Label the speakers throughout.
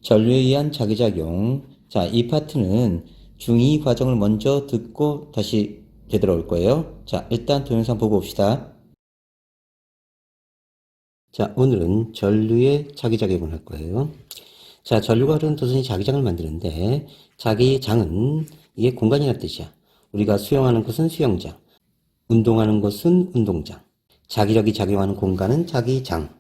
Speaker 1: 전류에 의한 자기작용. 자, 이 파트는 중2 과정을 먼저 듣고 다시 되돌아올 거예요. 자, 일단 동영상 보고 봅시다. 자, 오늘은 전류의 자기작용을 할 거예요. 자, 전류가 흐르는 도선이 자기장을 만드는데, 자기장은 이게 공간이라는 뜻이야. 우리가 수영하는 곳은 수영장, 운동하는 곳은 운동장, 자기력이 작용하는 공간은 자기장.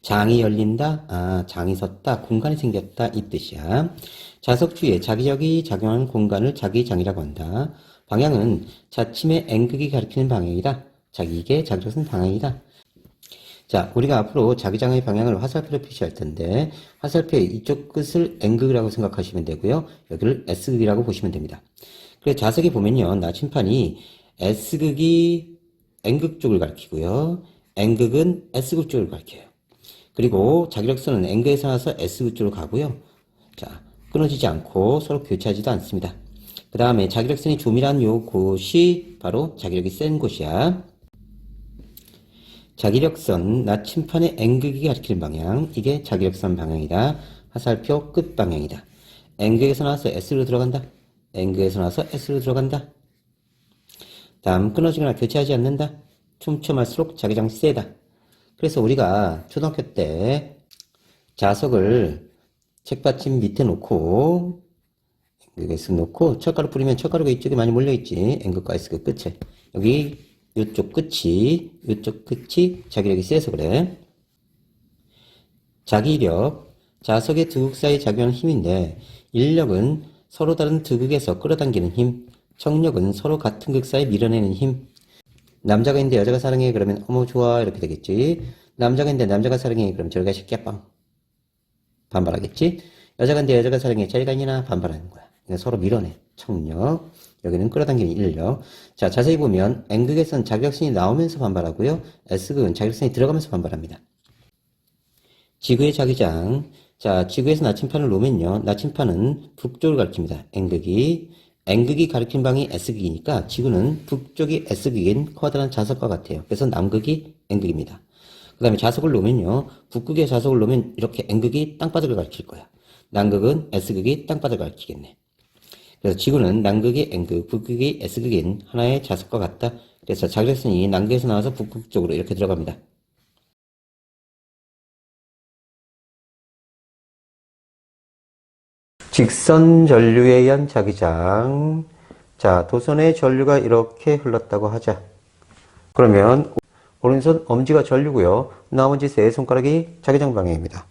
Speaker 1: 장이 열린다, 장이 섰다, 공간이 생겼다, 이 뜻이야. 자석 주위에 자기력이 작용하는 공간을 자기장이라고 한다. 방향은 자침의 N극이 가리키는 방향이다. 자기계, 자기력은 방향이다. 자, 우리가 앞으로 자기장의 방향을 화살표로 표시할 텐데, 화살표의 이쪽 끝을 N극이라고 생각하시면 되고요. 여기를 S극이라고 보시면 됩니다. 그래서 자석에 보면요, 나침판이 S극이 N극 쪽을 가리키고요. N극은 S극 쪽을 가리켜요. 그리고 자기력선은 N극에서 나서 S극 쪽으로 가고요. 자, 끊어지지 않고 서로 교차하지도 않습니다. 그 다음에 자기력선이 조밀한 요 곳이 바로 자기력이 센 곳이야. 자기력선, 나침판의 N극이 가리키는 방향, 이게 자기력선 방향이다. 화살표 끝 방향이다. N극에서 나와서 S로 들어간다. N극에서 나와서 S로 들어간다. 다음, 끊어지거나 교체하지 않는다. 촘촘할수록 자기장이 세다. 그래서 우리가 초등학교 때 자석을 책받침 밑에 놓고, N극에서 놓고, 철가루 뿌리면 철가루가 이쪽에 많이 몰려있지. N극과 S극 끝에. 여기 이쪽 끝이 자기력이 세서 그래. 자기력, 자석의 두 극 사이에 작용하는 힘인데, 인력은 서로 다른 두 극에서 끌어당기는 힘, 청력은 서로 같은 극 사이에 밀어내는 힘. 남자가 있는데 여자가 사랑해 그러면 어머 좋아 이렇게 되겠지. 남자가 있는데 남자가 사랑해 그러면 저리가 새끼야 빵 반발하겠지. 여자가 있는데 여자가 사랑해 저리가 아니나 반발하는 거야. 그러니까 서로 밀어내. 청력, 여기는 끌어당기는 인력. 자, 자세히 보면 N극에서는 자기력선이 나오면서 반발하고요. S극은 자기력선이 들어가면서 반발합니다. 지구의 자기장. 자, 지구에서 나침판을 놓으면요. 나침판은 북쪽을 가리킵니다. N극이 가리킨 방이 S극이니까 지구는 북쪽이 S극인 커다란 자석과 같아요. 그래서 남극이 N극입니다. 그 다음에 자석을 놓으면요. 북극의 자석을 놓으면 이렇게 N극이 땅바닥을 가리킬 거야. 남극은 S극이 땅바닥을 가리키겠네. 그래서 지구는 남극이 N극, 북극이 S극인 하나의 자석과 같다. 그래서 자기력선이 남극에서 나와서 북극 쪽으로 이렇게 들어갑니다. 직선 전류에 의한 자기장. 자, 도선의 전류가 이렇게 흘렀다고 하자. 그러면 오른손 엄지가 전류고요. 나머지 세 손가락이 자기장 방향입니다.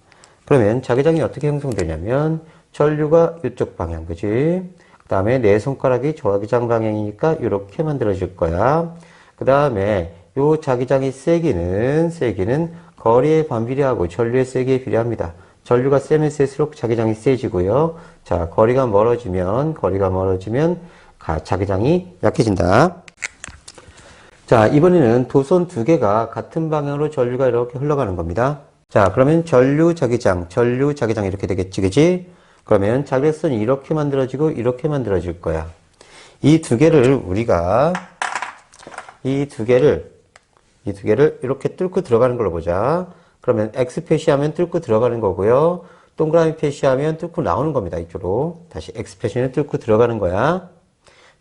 Speaker 1: 그러면 자기장이 어떻게 형성되냐면 전류가 이쪽 방향, 그지? 그 다음에 네 손가락이 자기장 방향이니까 이렇게 만들어질 거야. 그 다음에 요 자기장의 세기는 거리에 반비례하고 전류의 세기에 비례합니다. 전류가 세면 세수록 자기장이 세지고요. 자, 거리가 멀어지면 자기장이 약해진다. 자, 이번에는 도선 두 개가 같은 방향으로 전류가 이렇게 흘러가는 겁니다. 자, 그러면 전류 자기장 이렇게 되겠지, 그지? 그러면 자기력선이 이렇게 만들어지고 이렇게 만들어질 거야. 이 두 개를 이렇게 뚫고 들어가는 걸로 보자. 그러면 X 표시하면 뚫고 들어가는 거고요. 동그라미 표시하면 뚫고 나오는 겁니다. 이쪽으로. 다시 X 표시는 뚫고 들어가는 거야.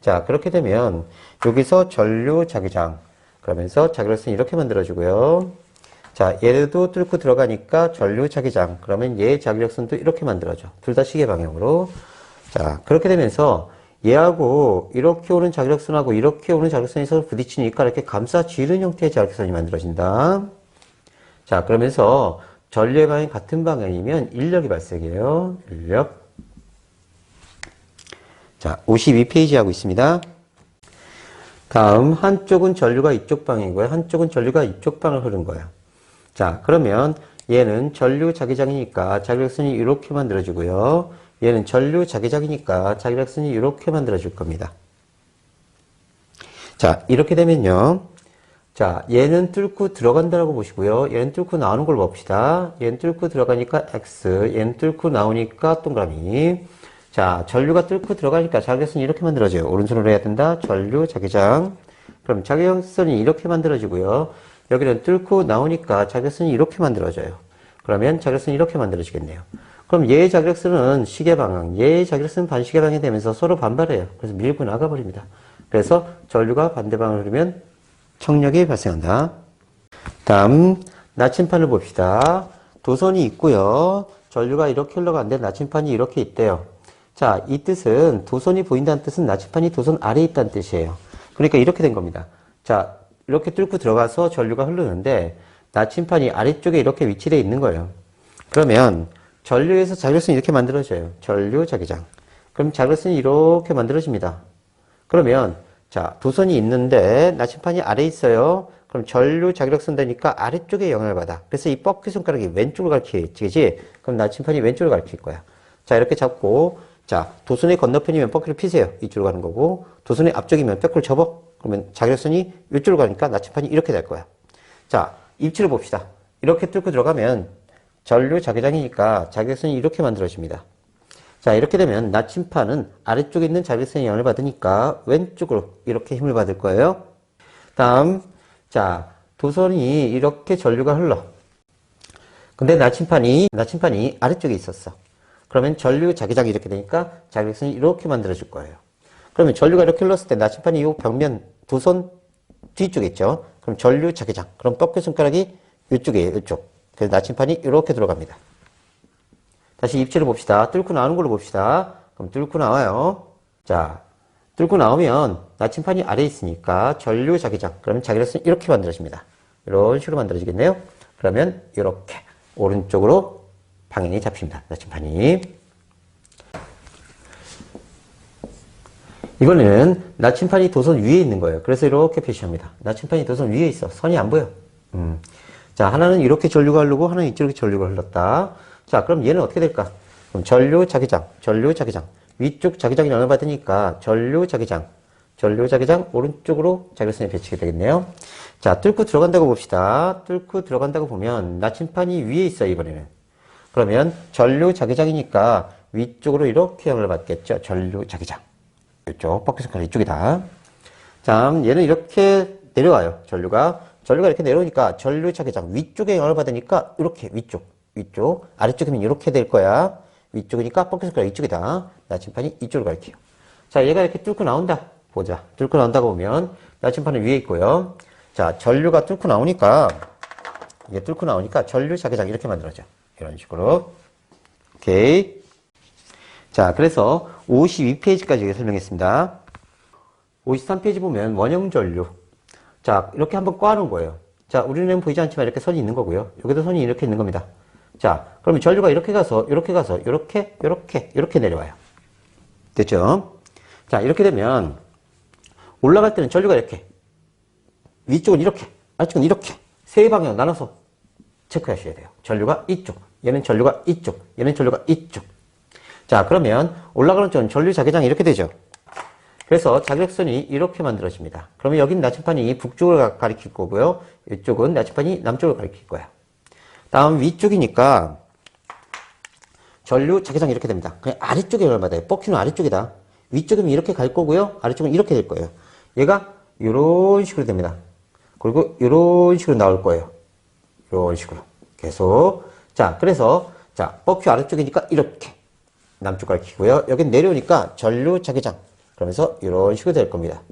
Speaker 1: 자, 그렇게 되면 여기서 전류 자기장. 그러면서 자기력선이 이렇게 만들어지고요. 자, 얘도 뚫고 들어가니까 전류 자기장. 그러면 얘 자기력선도 이렇게 만들어져. 둘 다 시계 방향으로. 자, 그렇게 되면서 얘하고 이렇게 오는 자기력선하고 이렇게 오는 자기력선이 서로 부딪히니까 이렇게 감싸쥐는 형태의 자기력선이 만들어진다. 자, 그러면서 전류의 방향이 같은 방향이면 인력이 발생해요. 인력. 자, 52페이지 하고 있습니다. 다음, 한쪽은 전류가 이쪽 방향이고요. 한쪽은 전류가 이쪽 방향을 흐른 거야. 자, 그러면 얘는 전류 자기장이니까 자기력선이 이렇게 만들어지고요. 얘는 전류 자기장이니까 자기력선이 이렇게 만들어질 겁니다. 자, 이렇게 되면요. 자, 얘는 뚫고 들어간다라고 보시고요. 얘는 뚫고 나오는 걸 봅시다. 얘는 뚫고 들어가니까 X, 얘는 뚫고 나오니까 동그라미. 자, 전류가 뚫고 들어가니까 자기력선이 이렇게 만들어져요. 오른손으로 해야 된다. 전류 자기장. 그럼 자기력선이 이렇게 만들어지고요. 여기는 뚫고 나오니까 자기력선이 이렇게 만들어져요. 그러면 자기력선이 이렇게 만들어지겠네요. 그럼 얘의 자기력선은 시계 방향, 얘의 자기력선은 반시계 방향이 되면서 서로 반발해요. 그래서 밀고 나가버립니다. 그래서 전류가 반대 방향으로 흐르면 청력이 발생한다. 다음 나침판을 봅시다. 도선이 있고요. 전류가 이렇게 흘러가는데 나침판이 이렇게 있대요. 자, 이 뜻은 도선이 보인다는 뜻은 나침판이 도선 아래에 있다는 뜻이에요. 그러니까 이렇게 된 겁니다. 자, 이렇게 뚫고 들어가서 전류가 흐르는데 나침판이 아래쪽에 이렇게 위치되어 있는 거예요. 그러면 전류에서 자기력선이 이렇게 만들어져요. 전류 자기장. 그럼 자기력선이 이렇게 만들어집니다. 그러면 자, 도선이 있는데 나침판이 아래에 있어요. 그럼 전류 자기력선 되니까 아래쪽에 영향을 받아. 그래서 이 뻑기 손가락이 왼쪽을 가리키지. 그럼 나침판이 왼쪽을 가리킬 거야. 자, 이렇게 잡고 자, 도선의 건너편이면 뻑기를 피세요. 이쪽으로 가는 거고 도선의 앞쪽이면 뼈를 접어. 그러면 자기력선이 이쪽으로 가니까 나침판이 이렇게 될 거야. 자, 입체를 봅시다. 이렇게 뚫고 들어가면 전류 자기장이니까 자기력선이 이렇게 만들어집니다. 자, 이렇게 되면 나침판은 아래쪽에 있는 자기력선의 영향을 받으니까 왼쪽으로 이렇게 힘을 받을 거예요. 다음, 자, 도선이 이렇게 전류가 흘러. 근데 나침판이 아래쪽에 있었어. 그러면 전류 자기장이 이렇게 되니까 자기력선이 이렇게 만들어질 거예요. 그러면 전류가 이렇게 흘렀을 때 나침판이 이 벽면 도선 뒤쪽에 있죠. 그럼 전류 자기장. 그럼 꺾여 손가락이 이쪽이에요. 이쪽. 그래서 나침판이 이렇게 들어갑니다. 다시 입체를 봅시다. 뚫고 나오는 걸로 봅시다. 그럼 뚫고 나와요. 자, 뚫고 나오면 나침판이 아래에 있으니까 전류 자기장. 그러면 자기력선이 이렇게 만들어집니다. 이런 식으로 만들어지겠네요. 그러면 이렇게 오른쪽으로 방향이 잡힙니다. 나침판이. 이번에는 나침판이 도선 위에 있는 거예요. 그래서 이렇게 표시합니다. 나침판이 도선 위에 있어. 선이 안 보여. 자, 하나는 이렇게 전류가 흐르고 하나는 이쪽에 전류가 흘렀다. 자, 그럼 얘는 어떻게 될까? 그럼 전류 자기장. 위쪽 자기장이 영향을 받으니까 전류 자기장, 오른쪽으로 자기력선이 배치게 되겠네요. 자, 뚫고 들어간다고 봅시다. 뚫고 들어간다고 보면 나침판이 위에 있어요, 이번에는. 그러면 전류 자기장이니까 위쪽으로 이렇게 영향을 받겠죠. 전류 자기장. 이쪽, 뻑기 손가락 이쪽이다. 자, 얘는 이렇게 내려와요. 전류가 이렇게 내려오니까 전류 자기장 위쪽에 영향을 받으니까 이렇게 위쪽. 아래쪽이면 이렇게 될 거야. 위쪽이니까 뻑기 손가락 이쪽이다. 나침판이 이쪽으로 가리켜요. 자, 얘가 이렇게 뚫고 나온다. 보자. 뚫고 나온다고 보면 나침판은 위에 있고요. 자, 전류가 뚫고 나오니까 전류 자기장 이렇게 만들어져. 이런 식으로. 오케이. 자, 그래서 52페이지까지 설명했습니다. 53페이지 보면 원형 전류. 자, 이렇게 한번 꽈놓은 거예요. 자, 우리는 보이지 않지만 이렇게 선이 있는 거고요. 여기도 선이 이렇게 있는 겁니다. 자, 그러면 전류가 이렇게 가서, 이렇게 내려와요. 됐죠? 자, 이렇게 되면 올라갈 때는 전류가 이렇게, 위쪽은 이렇게, 아래쪽은 이렇게, 세 방향 나눠서 체크하셔야 돼요. 전류가 이쪽, 얘는 전류가 이쪽, 얘는 전류가 이쪽. 자, 그러면 올라가는 쪽은 전류 자기장이 이렇게 되죠. 그래서 자기력선이 이렇게 만들어집니다. 그러면 여긴 나침판이 북쪽을 가리킬 거고요. 이쪽은 나침판이 남쪽을 가리킬 거야. 다음 위쪽이니까 전류 자기장이 이렇게 됩니다. 그냥 아래쪽에 영향을 받아요. 뻑키는 아래쪽이다. 위쪽이면 이렇게 갈 거고요. 아래쪽은 이렇게 될 거예요. 얘가 이런 식으로 됩니다. 그리고 이런 식으로 나올 거예요. 이런 식으로. 계속. 자, 그래서 자, 뻑큐 아래쪽이니까 이렇게 남쪽 가리키고요. 여기 내려오니까 전류 자기장. 그러면서 이런 식으로 될 겁니다.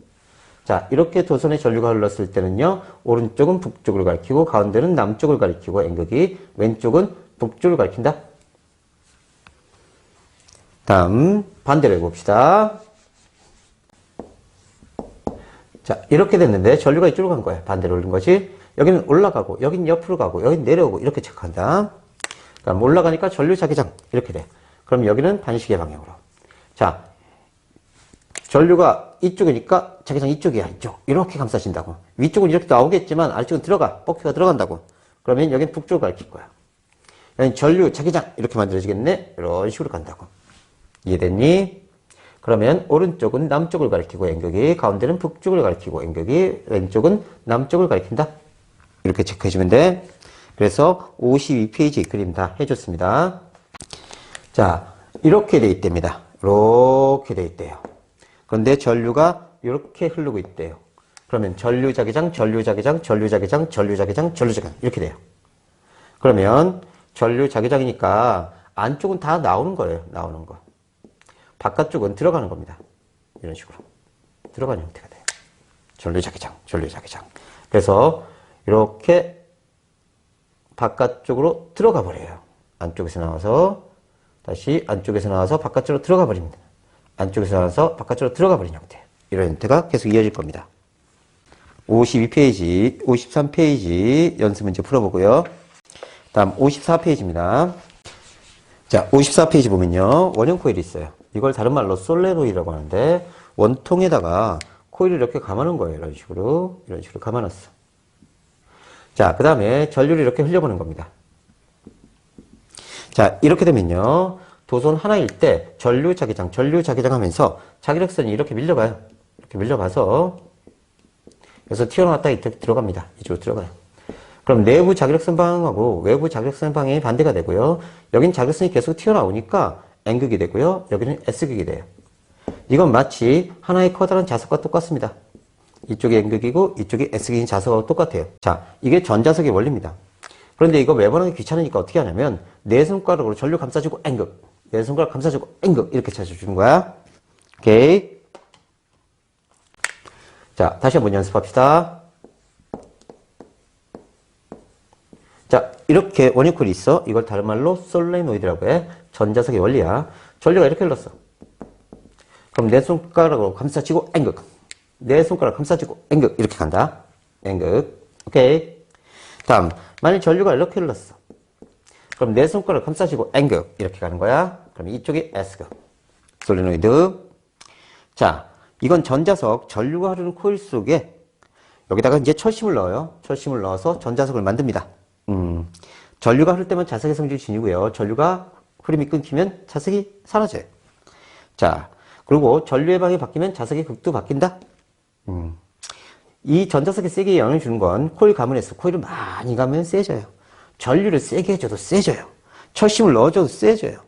Speaker 1: 자, 이렇게 도선에 전류가 흘렀을 때는요, 오른쪽은 북쪽을 가리키고, 가운데는 남쪽을 가리키고, N극이, 왼쪽은 북쪽을 가리킨다. 다음, 반대로 해봅시다. 자, 이렇게 됐는데, 전류가 이쪽으로 간 거예요. 반대로 오른 거지. 여기는 올라가고, 여기는 옆으로 가고, 여기는 내려오고, 이렇게 체크한다. 그러니까 올라가니까 전류 자기장. 이렇게 돼. 그럼 여기는 반시계 방향으로. 자, 전류가 이쪽이니까 자기장 이쪽이야. 이쪽. 이렇게 감싸진다고. 위쪽은 이렇게 나오겠지만 아래쪽은 들어가. 뻑큐가 들어간다고. 그러면 여기는 북쪽을 가리킬 거야. 여기는 전류 자기장 이렇게 만들어지겠네. 이런 식으로 간다고. 이해됐니? 그러면 오른쪽은 남쪽을 가리키고 N극이, 가운데는 북쪽을 가리키고 N극이, 왼쪽은 남쪽을 가리킨다. 이렇게 체크해주면 돼. 그래서 52페이지 그림 다 해줬습니다. 자, 이렇게 돼 있답니다. 이렇게 돼 있대요. 그런데 전류가 이렇게 흐르고 있대요. 그러면 전류 자기장 이렇게 돼요. 그러면 전류 자기장이니까 안쪽은 다 나오는 거예요. 나오는 거. 바깥쪽은 들어가는 겁니다. 이런 식으로. 들어가는 형태가 돼요. 전류자기장, 전류자기장. 그래서 이렇게 바깥쪽으로 들어가 버려요. 안쪽에서 나와서 다시 안쪽에서 나와서 바깥쪽으로 들어가 버립니다. 안쪽에서 나와서 바깥쪽으로 들어가 버린 형태. 이런 형태가 계속 이어질 겁니다. 52페이지, 53페이지 연습 문제 풀어보고요. 다음 54페이지입니다. 자, 54페이지 보면요. 원형 코일이 있어요. 이걸 다른 말로 솔레노이드라고 하는데 원통에다가 코일을 이렇게 감아놓은 거예요. 이런 식으로 감아놨어. 자, 그 다음에 전류를 이렇게 흘려보는 겁니다. 자, 이렇게 되면요. 도선 하나일 때 전류자기장 하면서 자기력선이 이렇게 밀려가요. 이렇게 밀려가서 그래서 튀어나왔다 이렇게 들어갑니다. 이쪽으로 들어가요. 그럼 내부 자기력선 방향하고 외부 자기력선 방향이 반대가 되고요. 여긴 자기력선이 계속 튀어나오니까 N극이 되고요. 여기는 S극이 돼요. 이건 마치 하나의 커다란 자석과 똑같습니다. 이쪽이 N극이고 이쪽이 S극인 자석하고 똑같아요. 자, 이게 전자석의 원리입니다. 그런데 이거 매번 하기 귀찮으니까 어떻게 하냐면 네 손가락으로 전류 감싸주고 N극, 네 손가락 감싸주고 N극 이렇게 찾아주는 거야. 오케이. 자, 다시 한번 연습합시다. 자, 이렇게 원형 코일이 있어. 이걸 다른 말로 솔레노이드라고 해. 전자석의 원리야. 전류가 이렇게 흘렀어. 그럼 내 손가락으로 감싸주고 N극, 내 손가락 감싸주고 N극 이렇게 간다. N극. 오케이. 다음, 만일 전류가 이렇게 흘렀어. 그럼 내 손가락 감싸주고 N극 이렇게 가는 거야. 그럼 이쪽이 S극. 솔레노이드. 자, 이건 전자석 전류가 흐르는 코일 속에 여기다가 이제 철심을 넣어요. 철심을 넣어서 전자석을 만듭니다. 전류가 흐를 때만 자석의 성질이 진이고요. 전류가 흐름이 끊기면 자석이 사라져요. 자, 그리고 전류의 방이 바뀌면 자석의 극도 바뀐다. 이 전자석에 세게 영향을 주는 건 코일 가문에서 코일을 많이 가면 세져요. 전류를 세게 해줘도 세져요. 철심을 넣어줘도 세져요.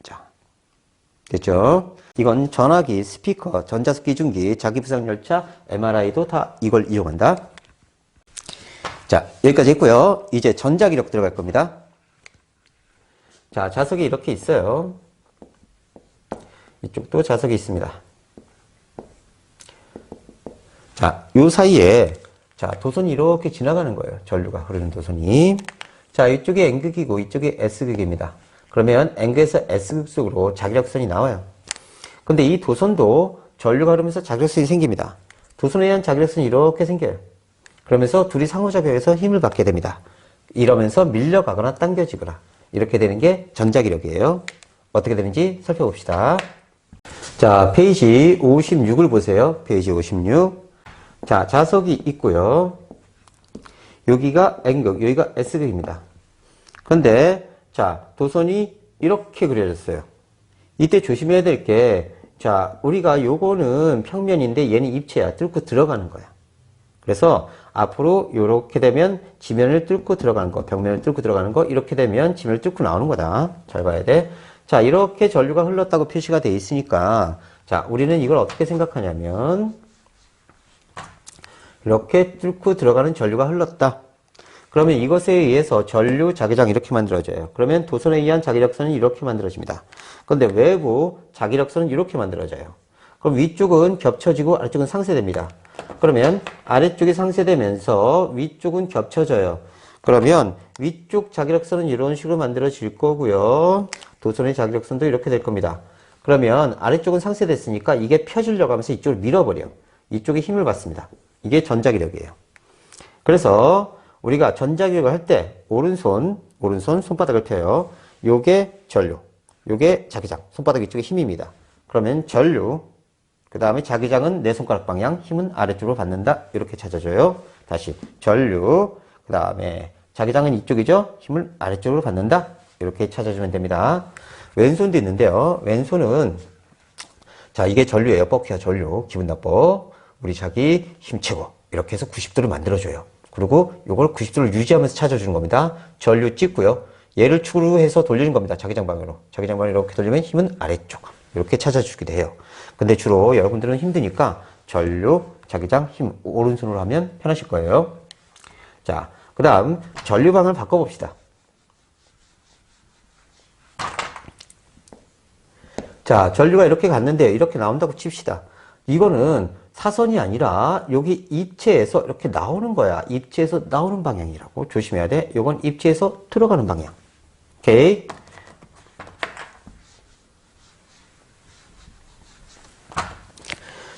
Speaker 1: 자, 됐죠? 이건 전화기, 스피커, 전자석 기중기, 자기부상열차, MRI도 다 이걸 이용한다. 자, 여기까지 했고요. 이제 전자기력 들어갈 겁니다. 자, 자석이 이렇게 있어요. 이쪽도 자석이 있습니다. 자, 요 사이에 자, 도선이 이렇게 지나가는 거예요. 전류가 흐르는 도선이. 자, 이쪽이 N극이고 이쪽이 S극입니다. 그러면 N극에서 S극 속으로 자기력선이 나와요. 근데 이 도선도 전류가 흐르면서 자기력선이 생깁니다. 도선에 의한 자기력선이 이렇게 생겨요. 그러면서 둘이 상호작용해서 힘을 받게 됩니다. 이러면서 밀려가거나 당겨지거나 이렇게 되는 게 전자기력이에요. 어떻게 되는지 살펴봅시다. 자, 페이지 56을 보세요. 페이지 56. 자, 자석이 있고요. 여기가 N극, 여기가 S극입니다. 그런데 자, 도선이 이렇게 그려졌어요. 이때 조심해야 될 게, 자, 우리가 요거는 평면인데 얘는 입체야. 뚫고 들어가는 거야. 그래서 앞으로 이렇게 되면 지면을 뚫고 들어가는 거, 벽면을 뚫고 들어가는 거, 이렇게 되면 지면을 뚫고 나오는 거다. 잘 봐야 돼. 자, 이렇게 전류가 흘렀다고 표시가 돼 있으니까, 자, 우리는 이걸 어떻게 생각하냐면, 이렇게 뚫고 들어가는 전류가 흘렀다. 그러면 이것에 의해서 전류 자기장 이렇게 만들어져요. 그러면 도선에 의한 자기력선은 이렇게 만들어집니다. 그런데 외부 자기력선은 이렇게 만들어져요. 그럼 위쪽은 겹쳐지고 아래쪽은 상쇄됩니다. 그러면 아래쪽이 상쇄되면서 위쪽은 겹쳐져요. 그러면 위쪽 자기력선은 이런 식으로 만들어질 거고요. 도선의 자기력선도 이렇게 될 겁니다. 그러면 아래쪽은 상쇄됐으니까 이게 펴지려고 하면서 이쪽을 밀어버려. 이쪽에 힘을 받습니다. 이게 전자기력이에요. 그래서 우리가 전자기력을 할 때 오른손 손바닥을 펴요. 요게 전류, 요게 자기장, 손바닥 위쪽에 힘입니다. 그러면 전류, 그 다음에 자기장은 내 손가락 방향, 힘은 아래쪽으로 받는다. 이렇게 찾아줘요. 다시 전류, 그 다음에 자기장은 이쪽이죠. 힘을 아래쪽으로 받는다. 이렇게 찾아주면 됩니다. 왼손도 있는데요. 왼손은 자, 이게 전류예요. 뻑키야 전류. 기분 나빠. 우리 자기 힘채고 이렇게 해서 90도를 만들어줘요. 그리고 이걸 90도를 유지하면서 찾아주는 겁니다. 전류 찍고요. 얘를 축으로 해서 돌리는 겁니다. 자기장 방향으로. 자기장 방향으로 이렇게 돌리면 힘은 아래쪽. 이렇게 찾아주기도 해요. 근데 주로 여러분들은 힘드니까 전류, 자기장, 힘 오른손으로 하면 편하실 거예요. 자, 그 다음 전류방을 바꿔봅시다. 자, 전류가 이렇게 갔는데 이렇게 나온다고 칩시다. 이거는 사선이 아니라 여기 입체에서 이렇게 나오는 거야. 입체에서 나오는 방향이라고 조심해야 돼. 이건 입체에서 들어가는 방향. 오케이.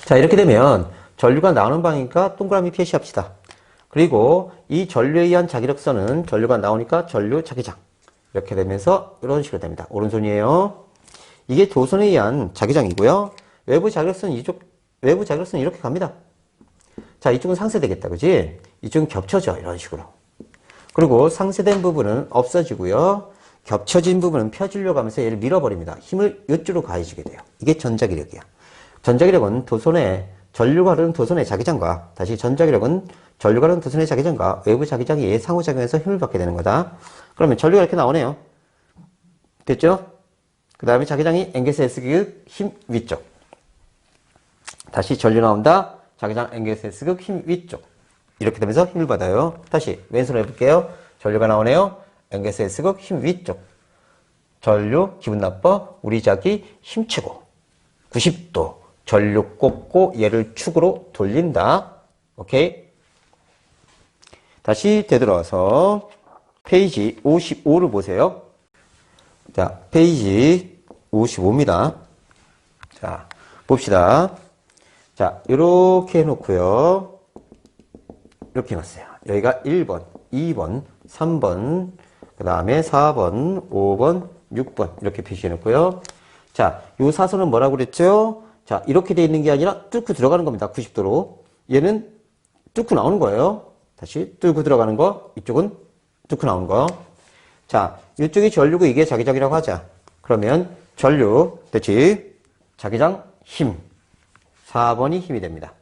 Speaker 1: 자, 이렇게 되면 전류가 나오는 방향이니까 동그라미 표시합시다. 그리고 이 전류에 의한 자기력선은 전류가 나오니까 전류 자기장. 이렇게 되면서 이런 식으로 됩니다. 오른손이에요. 이게 도선에 의한 자기장이고요. 외부 자기력선은 외부 자기력선은 이렇게 갑니다. 자, 이쪽은 상쇄되겠다. 그지? 이쪽은 겹쳐져. 이런 식으로. 그리고 상쇄된 부분은 없어지고요. 겹쳐진 부분은 펴지려고 하면서 얘를 밀어버립니다. 힘을 이쪽으로 가해주게 돼요. 이게 전자기력이야. 전자기력은 전류가 흐르는 도선의 자기장과, 다시 전자기력은 전류가 흐르는 도선의 자기장과 외부 자기장이 상호작용해서 힘을 받게 되는 거다. 그러면 전류가 이렇게 나오네요. 됐죠? 그 다음에 자기장이 앵겔스 S극 힘 위쪽. 다시 전류 나온다. 자기장 앵겔스 S극 힘 위쪽. 이렇게 되면서 힘을 받아요. 다시 왼손으로 해볼게요. 전류가 나오네요. 앵겔스 S극 힘 위쪽. 전류 기분 나빠. 우리 자기 힘채고 90도 전류 꽂고 얘를 축으로 돌린다. 오케이. 다시 되돌아와서 페이지 55를 보세요. 자, 페이지 55입니다. 자, 봅시다. 자, 이렇게 해놓고요. 이렇게 해놨어요. 여기가 1번, 2번, 3번, 그 다음에 4번, 5번, 6번 이렇게 표시해놓고요. 자, 요 사선은 뭐라고 그랬죠? 자, 이렇게 돼 있는 게 아니라 뚫고 들어가는 겁니다. 90도로. 얘는 뚫고 나오는 거예요. 다시 뚫고 들어가는 거, 이쪽은 뚫고 나오는 거. 자, 이쪽이 전류고 이게 자기장이라고 하자. 그러면 전류, 됐지? 자기장 힘. 4번이 힘이 됩니다.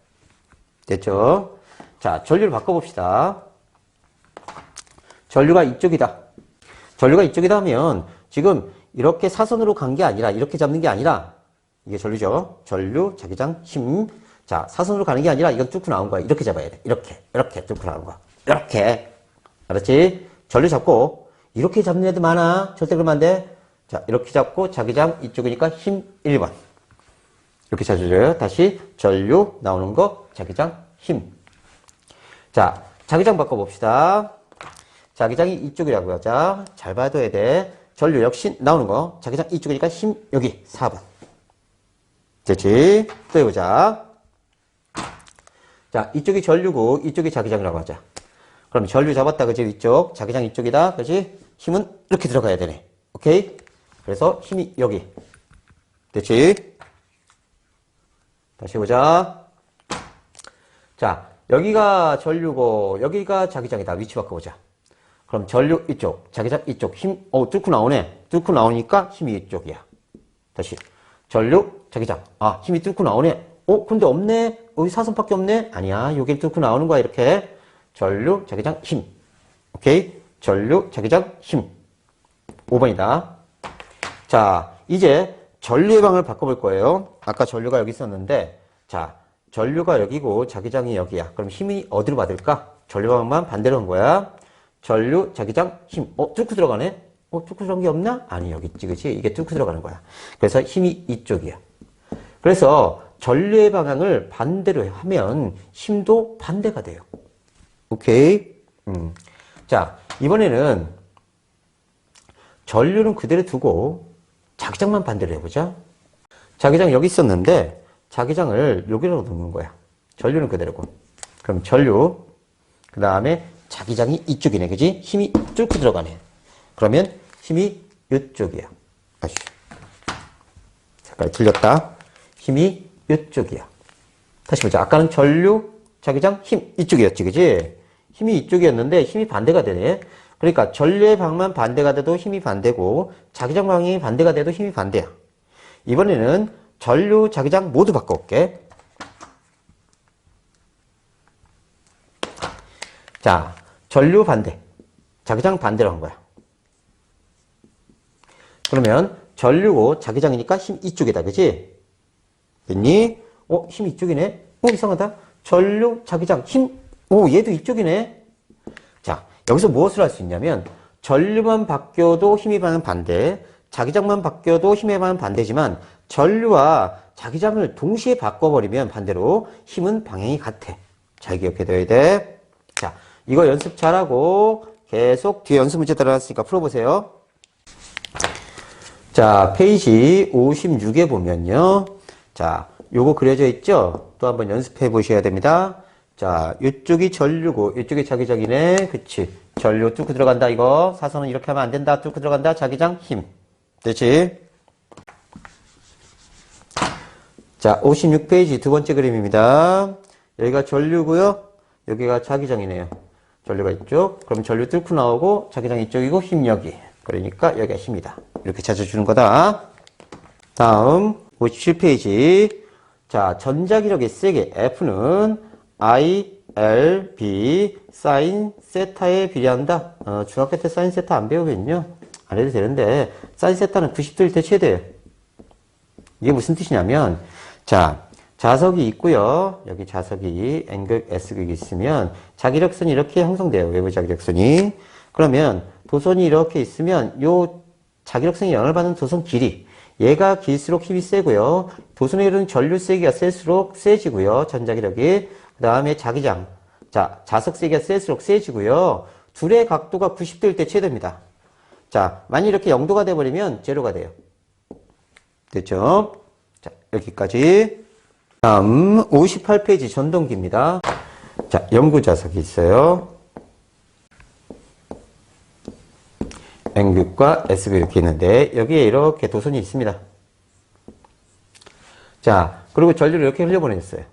Speaker 1: 됐죠? 자, 전류를 바꿔봅시다. 전류가 이쪽이다. 전류가 이쪽이다 하면 지금 이렇게 사선으로 간 게 아니라 이렇게 잡는 게 아니라 이게 전류죠. 전류, 자기장, 힘. 자, 사선으로 가는 게 아니라 이건 뚫고 나온 거야. 이렇게 잡아야 돼. 이렇게 뚫고 나온 거야. 이렇게. 알았지? 전류 잡고 이렇게 잡는 애들 많아. 절대 그러면 안 돼. 자, 이렇게 잡고 자기장 이쪽이니까 힘 1번. 이렇게 찾아줘요. 다시 전류 나오는 거, 자기장, 힘. 자, 자기장 바꿔봅시다. 자기장이 이쪽이라고 하자. 잘 봐둬야 돼. 전류 역시 나오는 거. 자기장 이쪽이니까 힘 여기 4번. 됐지? 또 해보자. 자, 이쪽이 전류고 이쪽이 자기장이라고 하자. 그럼 전류 잡았다. 그지? 이쪽. 자기장 이쪽이다. 그지? 힘은 이렇게 들어가야 되네. 오케이? 그래서 힘이 여기. 됐지? 다시 해보자. 자, 여기가 전류고 여기가 자기장이다. 위치 바꿔보자. 그럼 전류 이쪽, 자기장 이쪽, 힘, 뚫고 나오네. 뚫고 나오니까 힘이 이쪽이야. 다시. 전류, 자기장. 아, 힘이 뚫고 나오네. 근데 없네? 여기 사선밖에 없네? 아니야. 여기 뚫고 나오는 거야, 이렇게. 전류, 자기장, 힘. 오케이? 전류, 자기장, 힘. 5번이다. 자, 이제 전류의 방을 바꿔볼 거예요. 아까 전류가 여기 있었는데, 자, 전류가 여기고 자기장이 여기야. 그럼 힘이 어디로 받을까? 전류 방만 반대로 한 거야. 전류, 자기장, 힘. 뚫고 들어가네? 뚫고 들어간 게 없나? 아니, 여기 있지, 그치? 이게 뚫고 들어가는 거야. 그래서 힘이 이쪽이야. 그래서 전류의 방향을 반대로 하면 힘도 반대가 돼요. 오케이? 자, 이번에는 전류는 그대로 두고 자기장만 반대로 해보자. 자기장 여기 있었는데 자기장을 여기로 놓는 거야. 전류는 그대로고. 그럼 전류, 그 다음에 자기장이 이쪽이네. 그지? 힘이 뚫고 들어가네. 그러면 힘이 이쪽이야. 아씨. 잠깐 틀렸다. 힘이 이쪽이야. 다시 보자. 아까는 전류, 자기장, 힘 이쪽이었지. 그지? 힘이 이쪽이었는데 힘이 반대가 되네. 그러니까 전류의 방만 반대가 돼도 힘이 반대고 자기장 방향이 반대가 돼도 힘이 반대야. 이번에는 전류, 자기장 모두 바꿔올게. 자, 전류 반대, 자기장 반대로 한 거야. 그러면 전류고 자기장이니까 힘 이쪽이다. 그지? 됐니? 힘 이쪽이네? 이상하다. 전류, 자기장, 힘. 얘도 이쪽이네. 자, 여기서 무엇을 할 수 있냐면 전류만 바뀌어도 힘이 반은 반대, 자기장만 바뀌어도 힘의 반은 반대지만 전류와 자기장을 동시에 바꿔버리면 반대로 힘은 방향이 같아. 잘 기억해둬야 돼. 자, 이거 연습 잘하고 계속 뒤에 연습 문제 따라놨으니까 풀어보세요. 자, 페이지 56에 보면요. 자, 요거 그려져 있죠? 또 한번 연습해 보셔야 됩니다. 자, 이쪽이 전류고, 이쪽이 자기장이네. 그치. 전류 뚫고 들어간다, 이거. 사선은 이렇게 하면 안 된다. 뚫고 들어간다. 자기장, 힘. 됐지? 자, 56페이지 두 번째 그림입니다. 여기가 전류고요. 여기가 자기장이네요. 전류가 이쪽. 그럼 전류 뚫고 나오고, 자기장 이쪽이고, 힘 여기. 그러니까 여기가 힘이다. 이렇게 찾아주는 거다. 다음 57페이지. 자, 전자기력의 세계 F는 I, L, B, 사인 세타에 비례한다. 중학교 때 사인 세타 안 배우면요. 안 해도 되는데, 사인 세타는 90도일 때 최대예요. 이게 무슨 뜻이냐면, 자, 자석이 있고요. 여기 자석이 N극, S극이 있으면 자기력선이 이렇게 형성돼요. 외부 자기력선이. 그러면 도선이 이렇게 있으면 요 자기력선이 영향을 받는 도선 길이, 얘가 길수록 힘이 세고요. 도선에 이르는 전류 세기가 셀수록 세지고요. 전자기력이. 그 다음에 자기장. 자, 자석 세기가 셀수록 세지고요. 둘의 각도가 90도일 때 최대입니다. 자, 만약 이렇게 0도가 돼버리면 제로가 돼요. 됐죠? 자, 여기까지. 다음 58페이지 전동기입니다. 자, 연구자석이 있어요. N극과 S극 이렇게 있는데 여기에 이렇게 도선이 있습니다. 자, 그리고 전류를 이렇게 흘려보냈어요.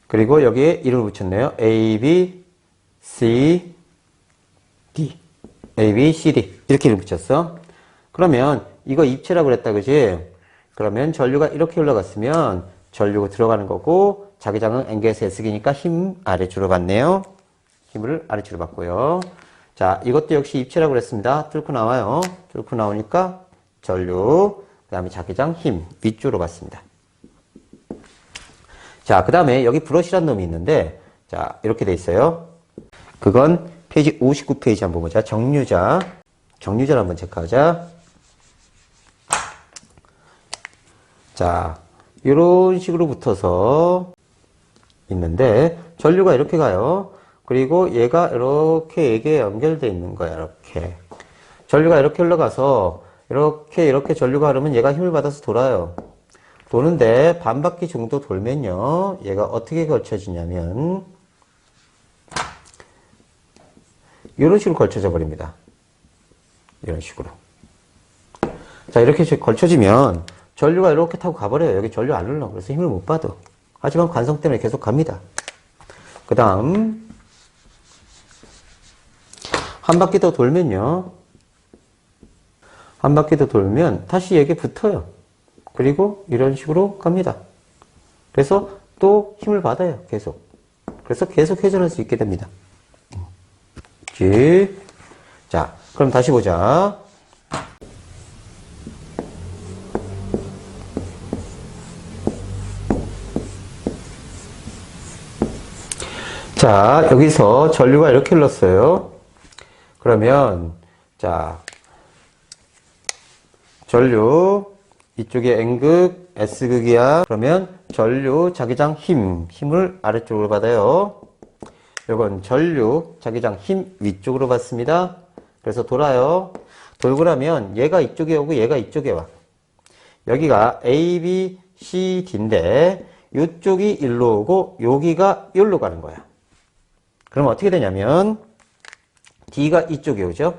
Speaker 1: 그리고 여기에 이름을 붙였네요. A, B, C, D. A, B, C, D. 이렇게 이름 붙였어. 그러면 이거 입체라고 그랬다, 그지? 그러면 전류가 이렇게 흘러갔으면 전류가 들어가는 거고, 자기장은 N극에서 S극이니까 힘 아래쪽으로 받네요. 힘을 아래쪽으로 받고요. 자, 이것도 역시 입체라고 그랬습니다. 뚫고 나와요. 뚫고 나오니까 전류, 그 다음에 자기장 힘 위쪽으로 받습니다. 자, 그 다음에 여기 브러쉬란 놈이 있는데, 자, 이렇게 돼 있어요. 그건 페이지 59페이지 한번 보자. 정류자. 정류자를 한번 체크하자. 자, 이런 식으로 붙어서 있는데, 전류가 이렇게 가요. 그리고 얘가 이렇게 얘기에 연결되어 있는 거야, 이렇게. 전류가 이렇게 흘러가서, 이렇게 전류가 흐르면 얘가 힘을 받아서 돌아요. 도는데, 반 바퀴 정도 돌면요, 얘가 어떻게 걸쳐지냐면, 이런 식으로 걸쳐져 버립니다. 이런 식으로. 자, 이렇게 걸쳐지면, 전류가 이렇게 타고 가버려요. 여기 전류 안 흘러. 그래서 힘을 못 받아. 하지만 관성 때문에 계속 갑니다. 그 다음, 한 바퀴 더 돌면요. 한 바퀴 더 돌면 다시 여기에 붙어요. 그리고 이런 식으로 갑니다. 그래서 또 힘을 받아요. 계속. 그래서 계속 회전할 수 있게 됩니다. 자, 그럼 다시 보자. 자, 여기서 전류가 이렇게 흘렀어요. 그러면, 자, 전류, 이쪽에 N극, S극이야. 그러면 전류, 자기장 힘을 아래쪽으로 받아요. 이건 전류, 자기장 힘 위쪽으로 받습니다. 그래서 돌아요. 돌고 나면 얘가 이쪽에 오고 얘가 이쪽에 와. 여기가 A, B, C, D인데 이쪽이 일로 오고 여기가 여기로 가는 거야. 그럼 어떻게 되냐면 D가 이쪽에 오죠.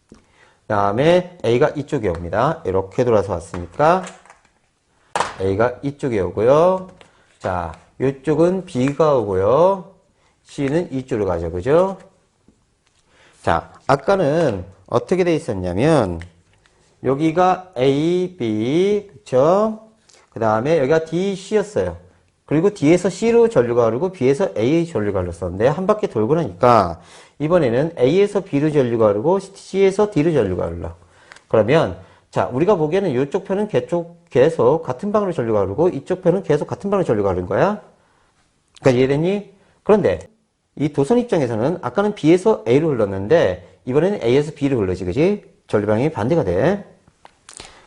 Speaker 1: 그 다음에 A가 이쪽에 옵니다. 이렇게 돌아서 왔으니까 A가 이쪽에 오고요. 자, 이쪽은 B가 오고요. C는 이쪽으로 가죠. 그죠? 자, 아까는 어떻게 돼 있었냐면 여기가 A, B, 그쵸? 그 다음에 여기가 D, C였어요. 그리고 D에서 C로 전류가 흐르고 B에서 A의 전류가 흘렀었는데 한 바퀴 돌고 나니까 이번에는 A에서 B로 전류가 흐르고 C에서 D로 전류가 흘러. 그러면 자, 우리가 보기에는 이쪽 편은 계속 같은 방으로 전류가 흐르고 이쪽 편은 계속 같은 방으로 전류가 흐른 거야. 그러니까 이해됐니? 그런데 이 도선 입장에서는 아까는 B에서 A로 흘렀는데 이번에는 A에서 B로 흘러지, 그지? 전류 방향이 반대가 돼.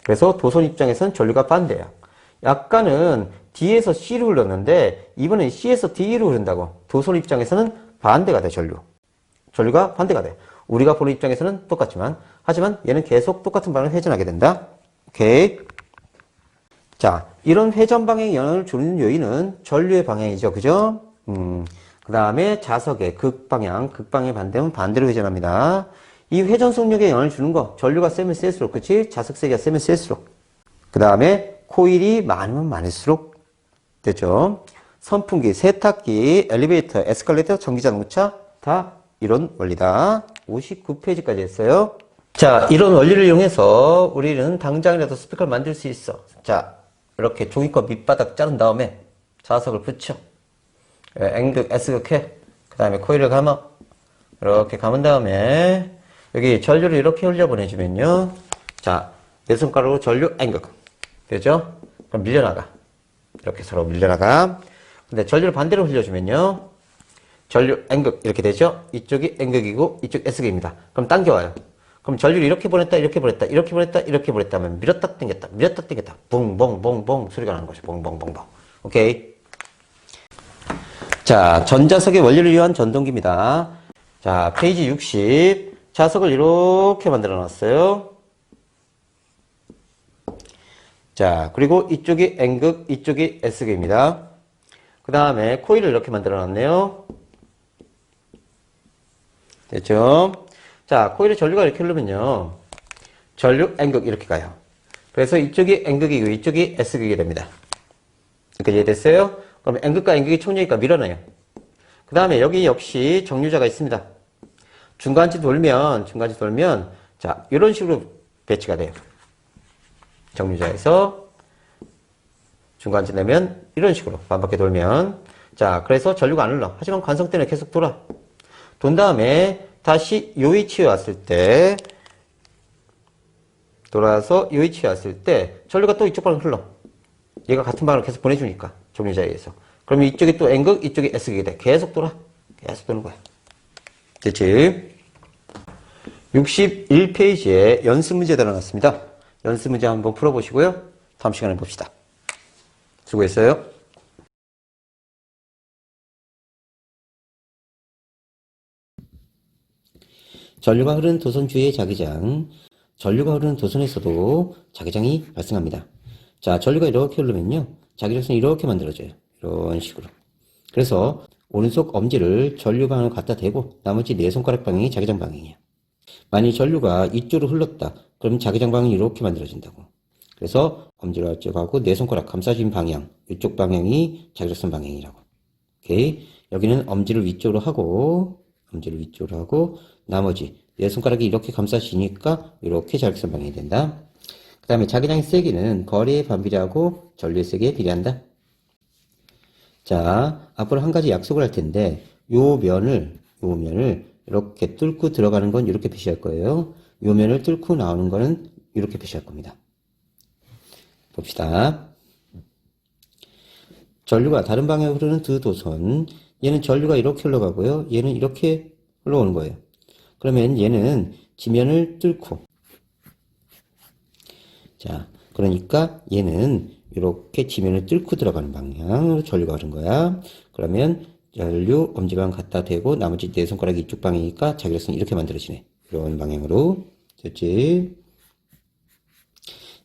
Speaker 1: 그래서 도선 입장에서는 전류가 반대야. 약간은 D에서 C로 흘렀는데 이번엔 C에서 D로 흐른다고. 도선 입장에서는 반대가 돼, 전류가 반대가 돼. 우리가 보는 입장에서는 똑같지만, 하지만 얘는 계속 똑같은 방향을 회전하게 된다. 오케이. 자, 이런 회전 방향에 영향을 주는 요인은 전류의 방향이죠. 그죠? 그 다음에 자석의 극방의 반대는 반대로 회전합니다. 이 회전 속력에 영향을 주는 거, 전류가 세면 셀수록, 그치? 자석 세기가 세면 셀수록. 그 다음에 코일이 많으면 많을수록, 됐죠? 선풍기, 세탁기, 엘리베이터, 에스컬레이터, 전기자동차, 다 이런 원리다. 59페이지까지 했어요. 자, 이런 원리를 이용해서 우리는 당장이라도 스피커를 만들 수 있어. 자, 이렇게 종이컵 밑바닥 자른 다음에 자석을 붙여. N극, S극 해. 그 다음에 코일을 감아. 이렇게 감은 다음에 여기 전류를 이렇게 흘려보내주면요. 자, 내 손가락으로 전류 N극. 되죠? 그럼 밀려나가. 이렇게 서로 밀려나가. 근데 전류를 반대로 흘려주면요. 전류 N극 이렇게 되죠? 이쪽이 N극이고 이쪽 S극입니다. 그럼 당겨와요. 그럼 전류를 이렇게 보냈다, 이렇게 보냈다, 이렇게 보냈다, 이렇게 보냈다 하면 밀었다 당겼다, 밀었다 당겼다, 붕붕붕붕 소리가 나는 거죠. 붕붕붕붕. 오케이. 자, 전자석의 원리를 위한 전동기입니다. 자, 페이지 60. 자석을 이렇게 만들어 놨어요. 자, 그리고 이쪽이 N극, 이쪽이 S극입니다. 그 다음에 코일을 이렇게 만들어 놨네요. 됐죠? 자, 코일에 전류가 이렇게 흐르면요. 전류 N극 이렇게 가요. 그래서 이쪽이 N극이고 이쪽이 S극이 됩니다. 이렇게 이해됐어요? 그럼 N극과 N극이 총력이니까 밀어내요. 그 다음에 여기 역시 정류자가 있습니다. 중간지 돌면, 자, 이런 식으로 배치가 돼요. 정류자에서 중간지 내면 이런 식으로 반바퀴 돌면. 자, 그래서 전류가 안 흘러. 하지만 관성 때문에 계속 돌아. 돈 다음에 다시 요 위치에 왔을 때, 돌아서 요 위치에 왔을 때 전류가 또 이쪽 방향으로 흘러. 얘가 같은 방향으로 계속 보내주니까, 정류자에 의해서. 그러면 이쪽이 또 N극, 이쪽이 S극이 돼. 계속 돌아. 계속 도는 거야. 됐지? 61페이지에 연습 문제 달아놨습니다. 연습 문제 한번 풀어보시고요. 다음 시간에 봅시다. 수고했어요. 전류가 흐르는 도선 주위의 자기장. 전류가 흐르는 도선에서도 자기장이 발생합니다. 자, 전류가 이렇게 흐르면요. 자기장선이 이렇게 만들어져요. 이런 식으로. 그래서 오른손 엄지를 전류 방향으로 갖다 대고 나머지 네 손가락 방향이 자기장 방향이야. 만일 전류가 이쪽으로 흘렀다. 그럼 자기장 방향이 이렇게 만들어진다고. 그래서 엄지를 이쪽 하고 네 손가락 감싸진 방향, 이쪽 방향이 자기장선 방향이라고. 오케이. 여기는 엄지를 위쪽으로 하고 나머지 네 손가락이 이렇게 감싸지니까 이렇게 자기장선 방향이 된다. 그 다음에 자기장의 세기는 거리에 반비례하고 전류의 세기에 비례한다. 자, 앞으로 한 가지 약속을 할 텐데 요 면을 이렇게 뚫고 들어가는 건 이렇게 표시할 거예요. 요 면을 뚫고 나오는 거는 이렇게 표시할 겁니다. 봅시다. 전류가 다른 방향으로 흐르는 두 도선. 얘는 전류가 이렇게 흘러가고요. 얘는 이렇게 흘러오는 거예요. 그러면 얘는 지면을 뚫고. 자, 그러니까 얘는 이렇게 지면을 뚫고 들어가는 방향으로 전류가 흐른 거야. 그러면 전류 엄지방 갖다 대고 나머지 네 손가락이 이쪽 방향이니까 자기장선이 이렇게 만들어지네. 이런 방향으로. 됐지?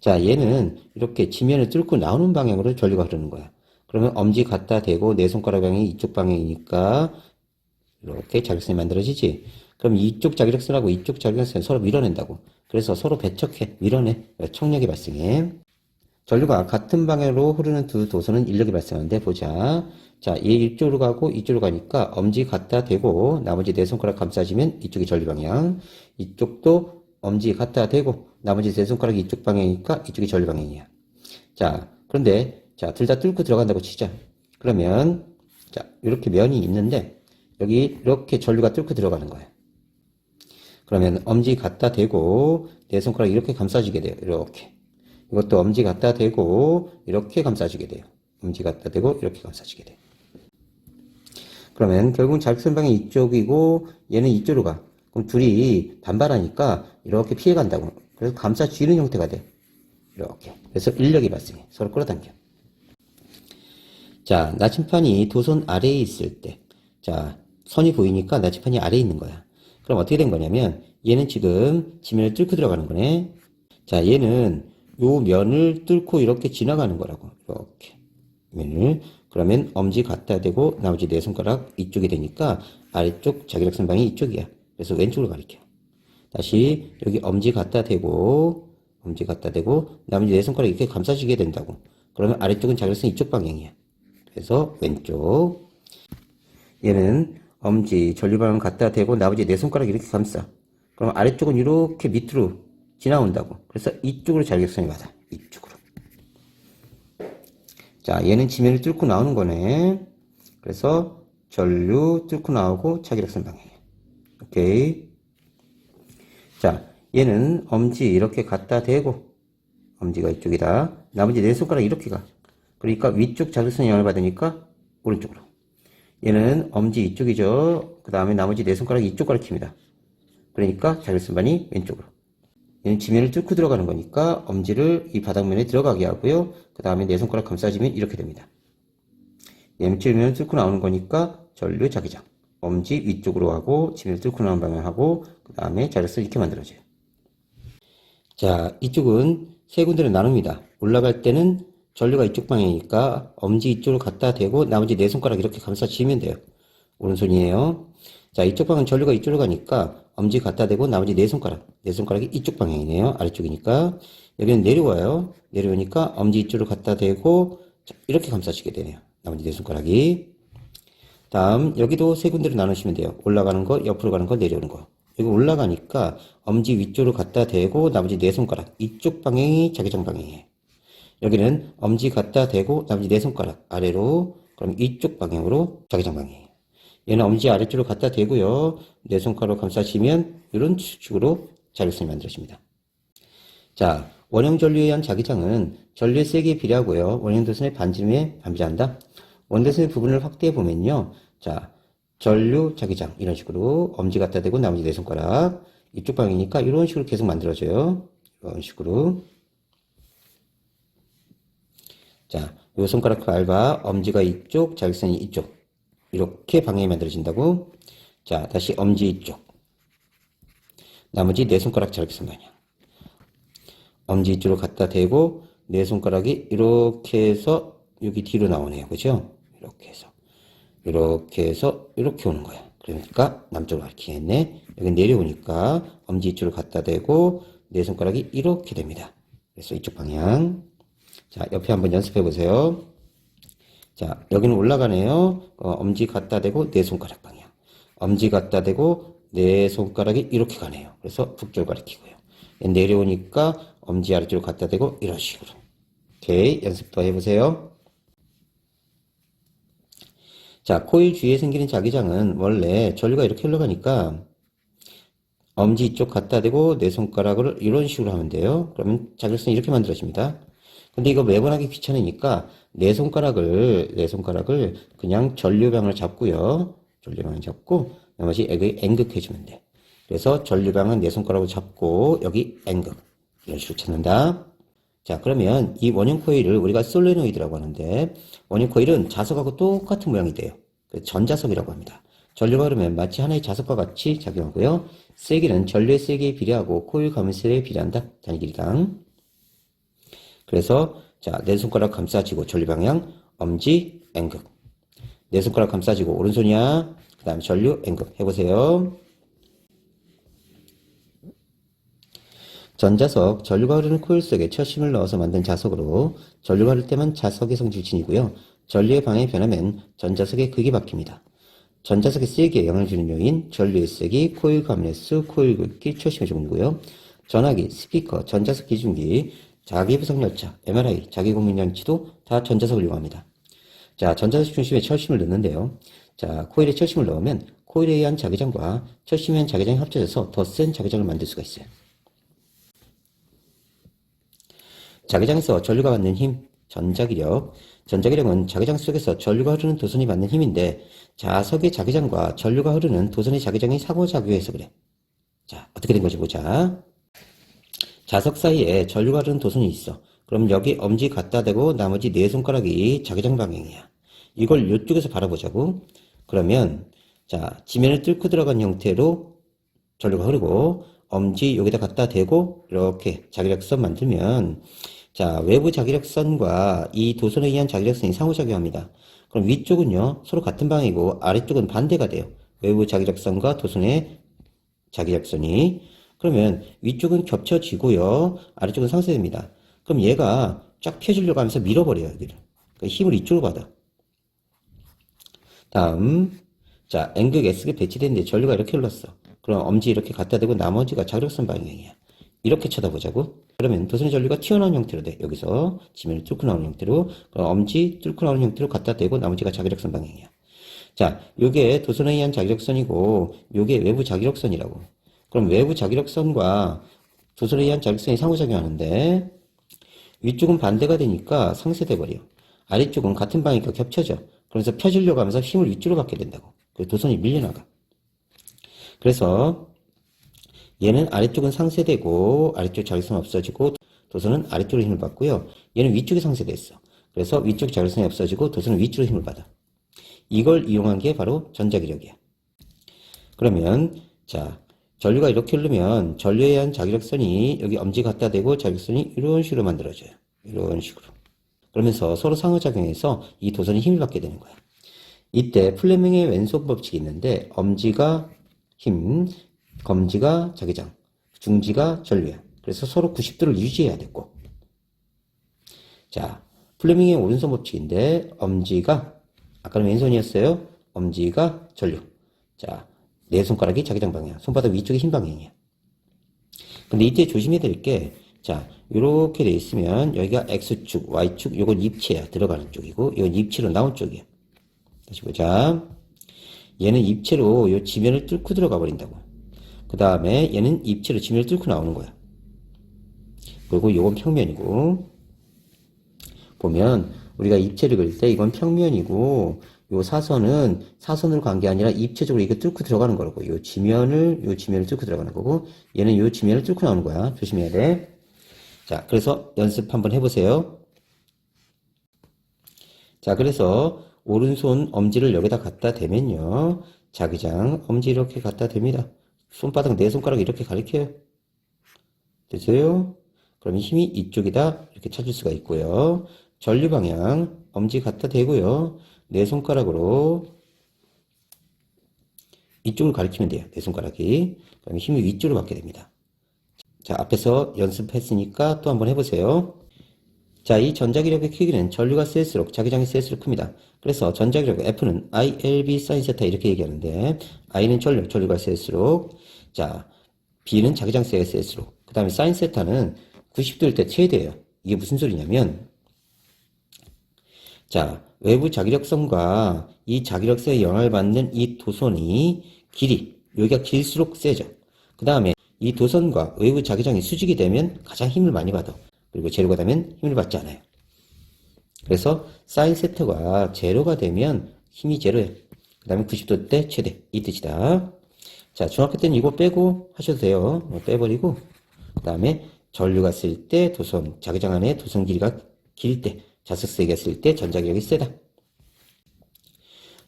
Speaker 1: 자, 얘는 이렇게 지면을 뚫고 나오는 방향으로 전류가 흐르는 거야. 그러면 엄지 갖다 대고 네 손가락 방향이 이쪽 방향이니까 이렇게 자기장선이 만들어지지. 그럼 이쪽 자기장선하고 이쪽 자기장선 서로 밀어낸다고. 그래서 서로 배척해, 밀어내. 청력이 발생해. 전류가 같은 방향으로 흐르는 두 도선은 인력이 발생하는데 보자. 자, 얘 이쪽으로 가고 이쪽으로 가니까 엄지 갖다 대고 나머지 네 손가락 감싸지면 이쪽이 전류 방향. 이쪽도 엄지 갖다 대고 나머지 네 손가락이 이쪽 방향이니까 이쪽이 전류 방향이야. 자, 그런데 자, 둘 다 뚫고 들어간다고 치자. 그러면 자, 이렇게 면이 있는데 여기 이렇게 전류가 뚫고 들어가는 거야. 그러면 엄지 갖다 대고 네 손가락 이렇게 감싸지게 돼요. 이렇게. 이것도 엄지 갖다 대고 이렇게 감싸지게 돼요. 엄지 갖다 대고 이렇게 감싸지게 돼요. 그러면 결국은 자기선 방향이 이쪽이고 얘는 이쪽으로 가. 그럼 둘이 반발하니까 이렇게 피해간다고. 그래서 감싸쥐는 형태가 돼. 이렇게. 그래서 인력이 발생해. 서로 끌어당겨. 자, 나침판이 도선 아래에 있을 때, 자, 선이 보이니까 나침판이 아래에 있는 거야. 그럼 어떻게 된 거냐면, 얘는 지금 지면을 뚫고 들어가는 거네. 자, 얘는 요 면을 뚫고 이렇게 지나가는 거라고. 이렇게. 면을. 그러면 엄지 갖다 대고 나머지 네 손가락 이쪽이 되니까 아래쪽 자기력선방이 이쪽이야. 그래서 왼쪽으로 가리켜. 다시 여기 엄지 갖다 대고 나머지 네 손가락 이렇게 감싸주게 된다고. 그러면 아래쪽은 자기력선 이쪽 방향이야. 그래서 왼쪽. 얘는 엄지 전류방울 갖다 대고 나머지 네 손가락 이렇게 감싸. 그럼 아래쪽은 이렇게 밑으로 지나온다고. 그래서 이쪽으로 자기력선이 맞아. 이쪽으로. 자, 얘는 지면을 뚫고 나오는 거네. 그래서 전류 뚫고 나오고 자기력선 방향이야. 오케이. 자, 얘는 엄지 이렇게 갖다 대고, 엄지가 이쪽이다. 나머지 네 손가락 이렇게 가. 그러니까 위쪽 자기력선이 영향을 받으니까 오른쪽으로. 얘는 엄지 이쪽이죠. 그 다음에 나머지 네 손가락 이쪽 가리킵니다. 그러니까 자기력선반이 왼쪽으로. 얘는 지면을 뚫고 들어가는 거니까 엄지를 이 바닥면에 들어가게 하고요. 그 다음에 네 손가락 감싸지면 이렇게 됩니다. 얘는 지면을 뚫고 나오는 거니까 전류 자기장. 엄지 위쪽으로 하고 지면을 뚫고 나오는 방향 하고 그 다음에 자기력선 이렇게 만들어져요. 자, 이쪽은 세 군데로 나눕니다. 올라갈 때는 전류가 이쪽 방향이니까 엄지 이쪽으로 갖다 대고 나머지 네 손가락 이렇게 감싸주면 돼요. 오른손이에요. 자, 이쪽 방향 전류가 이쪽으로 가니까 엄지 갖다 대고 나머지 네 손가락이 이쪽 방향이네요. 아래쪽이니까. 여기는 내려와요. 내려오니까 엄지 이쪽으로 갖다 대고 이렇게 감싸주게 되네요. 나머지 네 손가락이. 다음 여기도 세 군데로 나누시면 돼요. 올라가는 거, 옆으로 가는 거, 내려오는 거. 여기 올라가니까 엄지 위쪽으로 갖다 대고 나머지 네 손가락 이쪽 방향이 자기장 방향이에요. 여기는 엄지 갖다 대고 나머지 네 손가락 아래로, 그럼 이쪽 방향으로 자기장 방향이에요. 얘는 엄지 아래쪽으로 갖다 대고요. 네 손가락으로 감싸시면 이런 식으로 자기력선이 만들어집니다. 자, 원형 전류에 의한 자기장은 전류의 세기에 비례하고요. 원형 도선의 반지름에 반비례한다. 원도선의 부분을 확대해 보면요. 자, 전류 자기장 이런 식으로 엄지 갖다 대고 나머지 네 손가락 이쪽 방향이니까 이런 식으로 계속 만들어져요. 이런 식으로. 자, 요 손가락 밟아 엄지가 이쪽, 자기선이 이쪽. 이렇게 방향이 만들어진다고. 자, 다시 엄지 이쪽. 나머지 네 손가락 자기선 방향. 엄지 이쪽으로 갖다 대고 네 손가락이 이렇게 해서 여기 뒤로 나오네요. 그죠? 이렇게 해서 이렇게 오는 거야. 그러니까 남쪽으로 가리키겠네. 여기 내려오니까 엄지 이쪽으로 갖다 대고 네 손가락이 이렇게 됩니다. 그래서 이쪽 방향. 자, 옆에 한번 연습해 보세요. 자, 여기는 올라가네요. 엄지 갖다 대고 네 손가락 방향. 엄지 갖다 대고 네 손가락이 이렇게 가네요. 그래서 북쪽을 가리키고요. 내려오니까 엄지 아래쪽으로 갖다 대고 이런 식으로. 오케이, 연습 더 해보세요. 자, 코일 주위에 생기는 자기장은 원래 전류가 이렇게 흘러가니까 엄지 이쪽 갖다 대고 네 손가락을 이런 식으로 하면 돼요. 그러면 자기력선이 이렇게 만들어집니다. 근데 이거 매번 하기 귀찮으니까 네 손가락을 그냥 전류방을 잡고요. 전류방을 잡고 나머지 여기 N극해주면 돼. 그래서 전류방은 네 손가락으로 잡고 여기 N극 이런 식으로 찾는다. 자, 그러면 이 원형 코일을 우리가 솔레노이드라고 하는데 원형 코일은 자석하고 똑같은 모양이 돼요. 전자석이라고 합니다. 전류가 흐르면 마치 하나의 자석과 같이 작용하고요. 세기는 전류의 세기에 비례하고 코일 가면세에 비례한다. 단위 길이당. 그래서 자, 네 손가락 감싸지고 전류 방향 엄지 N극. 네 손가락 감싸지고 오른손이야. 그 다음에 전류 N극 해보세요. 전자석, 전류가 흐르는 코일 속에 철심을 넣어서 만든 자석으로 전류가 흐를 때만 자석의 성질진이고요. 전류의 방향이 변하면 전자석의 극이 바뀝니다. 전자석의 세기에 영향을 주는 요인, 전류의 세기, 코일 감례수, 코일 굵기, 철심의 종류고요. 전화기, 스피커, 전자석 기준기, 자기부속열차, MRI, 자기공민장치도 다 전자석을 이용합니다. 자, 전자석 중심에 철심을 넣는데요. 자, 코일에 철심을 넣으면 코일에 의한 자기장과 철심에 의한 자기장이 합쳐져서 더 센 자기장을 만들 수가 있어요. 자기장에서 전류가 받는 힘, 전자기력. 전자기력은 자기장 속에서 전류가 흐르는 도선이 받는 힘인데 자석의 자기장과 전류가 흐르는 도선의 자기장이 상호작용해서 그래. 자, 어떻게 된 건지 보자. 자석 사이에 전류가 흐르는 도선이 있어. 그럼 여기 엄지 갖다 대고 나머지 네 손가락이 자기장 방향이야. 이걸 이쪽에서 바라보자고. 그러면 자, 지면을 뚫고 들어간 형태로 전류가 흐르고 엄지 여기다 갖다 대고 이렇게 자기력선 만들면 자, 외부 자기력선과 이 도선에 의한 자기력선이 상호작용합니다. 그럼 위쪽은요 서로 같은 방향이고 아래쪽은 반대가 돼요. 외부 자기력선과 도선의 자기력선이. 그러면 위쪽은 겹쳐지고요 아래쪽은 상쇄됩니다. 그럼 얘가 쫙 펴지려고 하면서 밀어버려요. 여기를. 그러니까 힘을 이쪽으로 받아. 다음 자, N극 S극 배치됐는데 전류가 이렇게 흘렀어. 그럼 엄지 이렇게 갖다 대고 나머지가 자기력선 방향이야. 이렇게 쳐다보자고. 그러면 도선의 전류가 튀어나온 형태로 돼. 여기서 지면을 뚫고 나오는 형태로. 그럼 엄지 뚫고 나오는 형태로 갖다 대고 나머지가 자기력선 방향이야. 자, 요게 도선에 의한 자기력선이고 요게 외부 자기력선이라고. 그럼 외부 자기력선과 도선에 의한 자기력선이 상호작용하는데 위쪽은 반대가 되니까 상쇄돼 버려. 아래쪽은 같은 방향이니까 겹쳐져. 그래서 펴지려고 하면서 힘을 위쪽으로 받게 된다고. 그래서 도선이 밀려나가. 그래서 얘는 아래쪽은 상쇄되고 아래쪽 자율성이 없어지고 도선은 아래쪽으로 힘을 받고요. 얘는 위쪽이 상쇄됐어. 그래서 위쪽 자율성이 없어지고 도선은 위쪽으로 힘을 받아. 이걸 이용한 게 바로 전자기력이야. 그러면 자, 전류가 이렇게 흐르면 전류에 의한 자기력선이 여기 엄지 갖다 대고 자기력선이 이런 식으로 만들어져요. 이런 식으로. 그러면서 서로 상호작용해서 이 도선이 힘을 받게 되는 거야. 이때 플레밍의 왼손 법칙이 있는데 엄지가 힘, 검지가 자기장, 중지가 전류야. 그래서 서로 90도를 유지해야 되고. 자, 플레밍의 오른손 법칙인데 엄지가 아까는 왼손이었어요. 엄지가 전류. 자, 네 손가락이 자기장 방향, 손바닥 위쪽이 힘 방향이야. 근데 이때 조심해야 될 게, 자, 요렇게 돼 있으면 여기가 X축, Y축, 요건 입체야. 들어가는 쪽이고, 이건 입체로 나온 쪽이야. 다시 보자. 얘는 입체로 요 지면을 뚫고 들어가 버린다고. 그 다음에 얘는 입체로 지면을 뚫고 나오는 거야. 그리고 요건 평면이고, 보면 우리가 입체를 그릴 때 이건 평면이고, 요 사선으로 간 게 아니라 입체적으로 이거 뚫고 들어가는 거라고. 요 지면을 뚫고 들어가는 거고, 얘는 요 지면을 뚫고 나오는 거야. 조심해야 돼. 자, 그래서 연습 한번 해보세요. 자, 그래서 오른손 엄지를 여기다 갖다 대면요. 자기장 엄지 이렇게 갖다 댑니다. 손바닥 네 손가락 이렇게 가리켜요. 되세요? 그러면 힘이 이쪽이다 이렇게 찾을 수가 있고요. 전류 방향 엄지 갖다 대고요. 네 손가락으로 이쪽을 가리키면 돼요. 네 손가락이. 그러면 힘이 위쪽으로 받게 됩니다. 자, 앞에서 연습했으니까 또 한번 해보세요. 자, 이 전자기력의 크기는 전류가 셀수록 자기장이 셀수록 큽니다. 그래서 전자기력 F는 ILB sin 세타 이렇게 얘기하는데 I는 전류가 셀수록 자, B는 자기장 셀수록 그 다음에 sin 세타는 90도일 때 최대예요. 이게 무슨 소리냐면 자, 외부 자기력선과 이 자기력선에 영향을 받는 이 도선이 여기가 길수록 세죠. 그 다음에 이 도선과 외부 자기장이 수직이 되면 가장 힘을 많이 받아. 그리고 제로가 되면 힘을 받지 않아요. 그래서 사인 세타가 제로가 되면 힘이 제로예요. 그 다음에 90도 때 최대 이 뜻이다. 자, 중학교 때는 이거 빼고 하셔도 돼요. 빼버리고 그 다음에 전류가 쓸 때 도선 자기장 안에 도선 길이가 길 때 자석세기가 쓸 때 전자기력이 세다.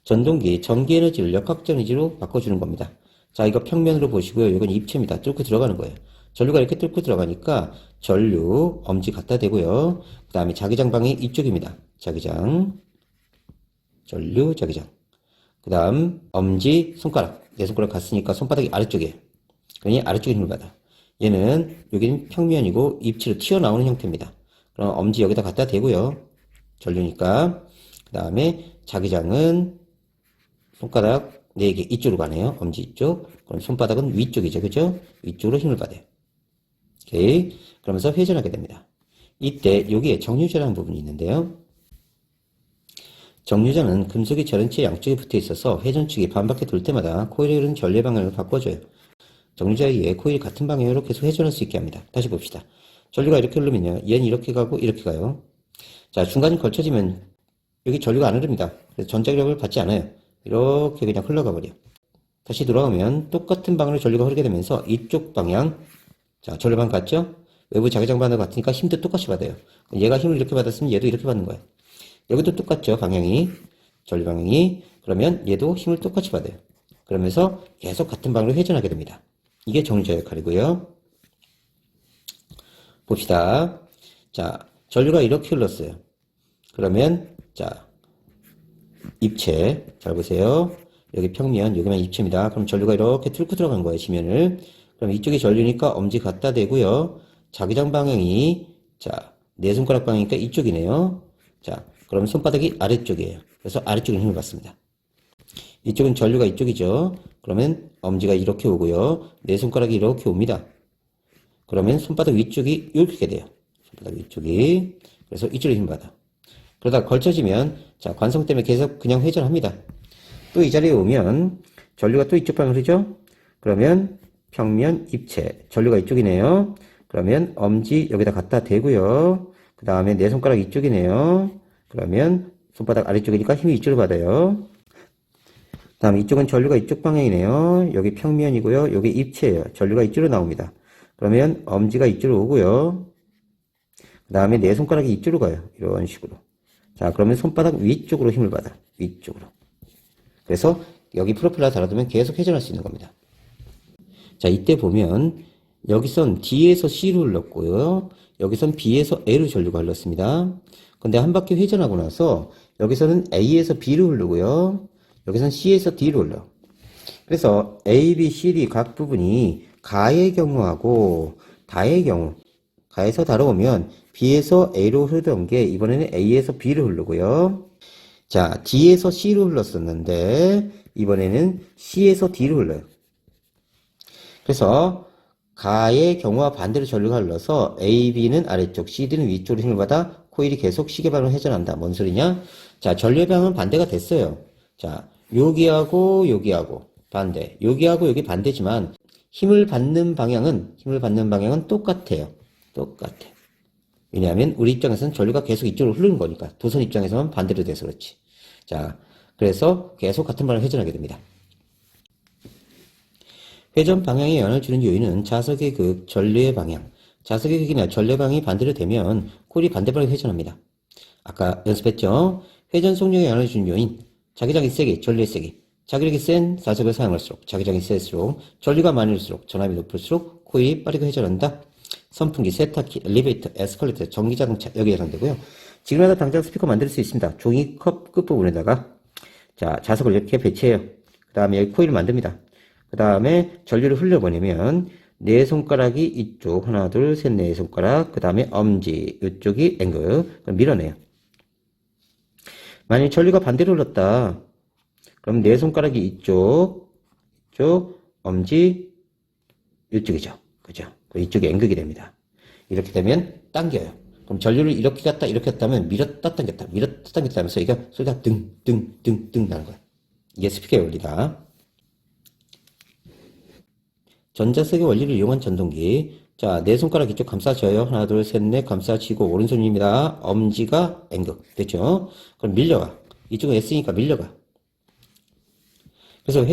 Speaker 1: 전동기 전기 에너지를 역학적 에너지로 바꿔주는 겁니다. 자, 이거 평면으로 보시고요. 이건 입체입니다. 뚫고 들어가는 거예요. 전류가 이렇게 뚫고 들어가니까 전류 엄지 갖다 대고요. 그 다음에 자기장 방이 이쪽입니다. 자기장 전류 자기장 그 다음 엄지 손가락 네 손가락 갔으니까 손바닥이 아래쪽이에요. 그러니 아래쪽에 힘을 받아. 얘는 여기는 평면이고 입체로 튀어나오는 형태입니다. 그럼 엄지 여기다 갖다 대고요. 전류니까 그 다음에 자기장은 손가락 4개 이쪽으로 가네요. 엄지 이쪽. 그럼 손바닥은 위쪽이죠. 그죠? 위쪽으로 힘을 받아요. 오케이. 그러면서 회전하게 됩니다. 이때 여기에 정류자라는 부분이 있는데요. 정류자는 금속의 절연체 양쪽에 붙어 있어서 회전축이 반바퀴 돌 때마다 코일의 흐르는 전류의 방향을 바꿔줘요. 정류자에 의해 코일이 같은 방향으로 계속 회전할 수 있게 합니다. 다시 봅시다. 전류가 이렇게 흐르면요. 얘는 이렇게 가고 이렇게 가요. 자, 중간이 걸쳐지면 여기 전류가 안 흐릅니다. 그래서 전자기력을 받지 않아요. 이렇게 그냥 흘러가 버려. 다시 돌아오면 똑같은 방향으로 전류가 흐르게 되면서 이쪽 방향 자, 전류방 같죠? 외부 자기장 반응 같으니까 힘도 똑같이 받아요. 얘가 힘을 이렇게 받았으면 얘도 이렇게 받는 거예요. 여기도 똑같죠, 방향이. 전류 방향이. 그러면 얘도 힘을 똑같이 받아요. 그러면서 계속 같은 방향으로 회전하게 됩니다. 이게 정류자 역할이고요. 봅시다. 자, 전류가 이렇게 흘렀어요. 그러면 자, 입체. 잘 보세요. 여기 평면, 여기만 입체입니다. 그럼 전류가 이렇게 뚫고 들어간 거예요, 지면을. 그럼 이쪽이 전류니까 엄지 갖다 대고요. 자기장 방향이, 자, 네 손가락 방향이니까 이쪽이네요. 자, 그럼 손바닥이 아래쪽이에요. 그래서 아래쪽에 힘을 받습니다. 이쪽은 전류가 이쪽이죠. 그러면 엄지가 이렇게 오고요. 네 손가락이 이렇게 옵니다. 그러면 손바닥 위쪽이 이렇게 돼요. 손바닥 위쪽이. 그래서 이쪽으로 힘을 받아. 그러다 걸쳐지면, 자, 관성 때문에 계속 그냥 회전합니다. 또 이 자리에 오면 전류가 또 이쪽 방향으로 흐르죠? 그러면 평면 입체, 전류가 이쪽이네요. 그러면 엄지 여기다 갖다 대고요. 그 다음에 내 손가락 이쪽이네요. 그러면 손바닥 아래쪽이니까 힘이 이쪽으로 받아요. 그 다음 이쪽은 전류가 이쪽 방향이네요. 여기 평면이고요. 여기 입체예요. 전류가 이쪽으로 나옵니다. 그러면 엄지가 이쪽으로 오고요. 그 다음에 내 손가락이 이쪽으로 가요. 이런 식으로. 자, 그러면 손바닥 위쪽으로 힘을 받아. 위쪽으로. 그래서 여기 프로펠러 달아두면 계속 회전할 수 있는 겁니다. 자, 이때 보면 여기선 D에서 C로 흘렀고요. 여기선 B에서 A로 전류가 흘렀습니다. 근데 한 바퀴 회전하고 나서 여기서는 A에서 B로 흐르고요. 여기서는 C에서 D로 흘러. 그래서 A, B, C, D 각 부분이 가의 경우하고 다의 경우, 가에서 다뤄오면 B에서 A로 흐르던 게 이번에는 A에서 B로 흐르고요. 자, D에서 C로 흘렀었는데 이번에는 C에서 D로 흘러요. 그래서 가의 경우와 반대로 전류가 흘러서 A, B는 아래쪽, C, D는 위쪽으로 힘을 받아 코일이 계속 시계방으로 회전한다. 뭔 소리냐? 자, 전류의 방향은 반대가 됐어요. 자, 여기하고 반대. 여기하고 여기 반대지만 힘을 받는 방향은 똑같아요. 똑같아. 왜냐하면 우리 입장에서는 전류가 계속 이쪽으로 흐르는 거니까. 도선 입장에서는 반대로 돼서 그렇지. 자, 그래서 계속 같은 방향을 회전하게 됩니다. 회전 방향에 영향을 주는 요인은 자석의 극, 전류의 방향. 자석의 극이나 전류의 방향이 반대로 되면 코일이 반대방향으로 회전합니다. 아까 연습했죠? 회전 속력에 영향을 주는 요인. 자기장이 세게, 전류의 세게. 자기력이 센 자석을 사용할수록, 자기장이 셀수록, 전류가 많을수록, 전압이 높을수록 코일이 빠르게 회전한다. 선풍기, 세탁기, 엘리베이터, 에스컬레이터, 전기자동차 여기에 해당되고요. 지금마다 당장 스피커 만들 수 있습니다. 종이컵 끝부분에다가 자, 자석을 이렇게 배치해요. 그 다음에 여기 코일을 만듭니다. 그 다음에 전류를 흘려보내면 네 손가락이 이쪽 하나 둘 셋 네 손가락 그 다음에 엄지 이쪽이 앵글 밀어내요. 만약 전류가 반대로 흘렀다. 그럼 네 손가락이 이쪽 엄지 이쪽이죠. 그죠? 이쪽이 앵극이 됩니다. 이렇게 되면 당겨요. 그럼 전류를 이렇게 갔다 이렇게 갔다면 밀었다 당겼다 하면서 이게 소리가 등 나는 거야. 이게 스피커의 원리다. 전자석의 원리를 이용한 전동기. 자, 네 손가락 이쪽 감싸줘요. 하나, 둘, 셋, 넷 감싸지고 오른손입니다. 엄지가 N극. 됐죠? 그럼 밀려가. 이쪽은 S니까 밀려가. 그래서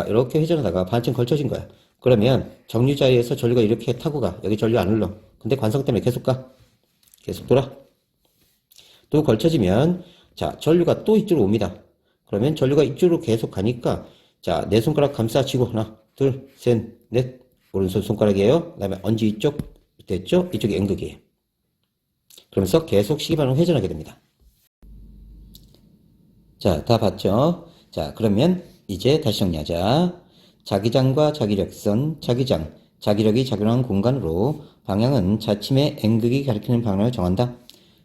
Speaker 1: 이렇게 회전하다가 반쯤 걸쳐진 거야. 그러면 정류 자리에서 전류가 이렇게 타고 가. 여기 전류 안 흘러. 근데 관성 때문에 계속 가. 계속 돌아. 또 걸쳐지면, 자, 전류가 또 이쪽으로 옵니다. 그러면 전류가 이쪽으로 계속 가니까, 자, 네 손가락 감싸지고 하나, 둘, 셋, 넷. 오른손 손가락이에요. 그 다음에 엄지 이쪽, 됐죠? 이쪽이 N극이에요. 그러면서 계속 시계방향으로 회전하게 됩니다. 자, 다 봤죠? 자, 그러면 이제 다시 정리하자. 자기장과 자기력선, 자기장, 자기력이 작용하는 공간으로 방향은 자침의 N극이 가리키는 방향을 정한다.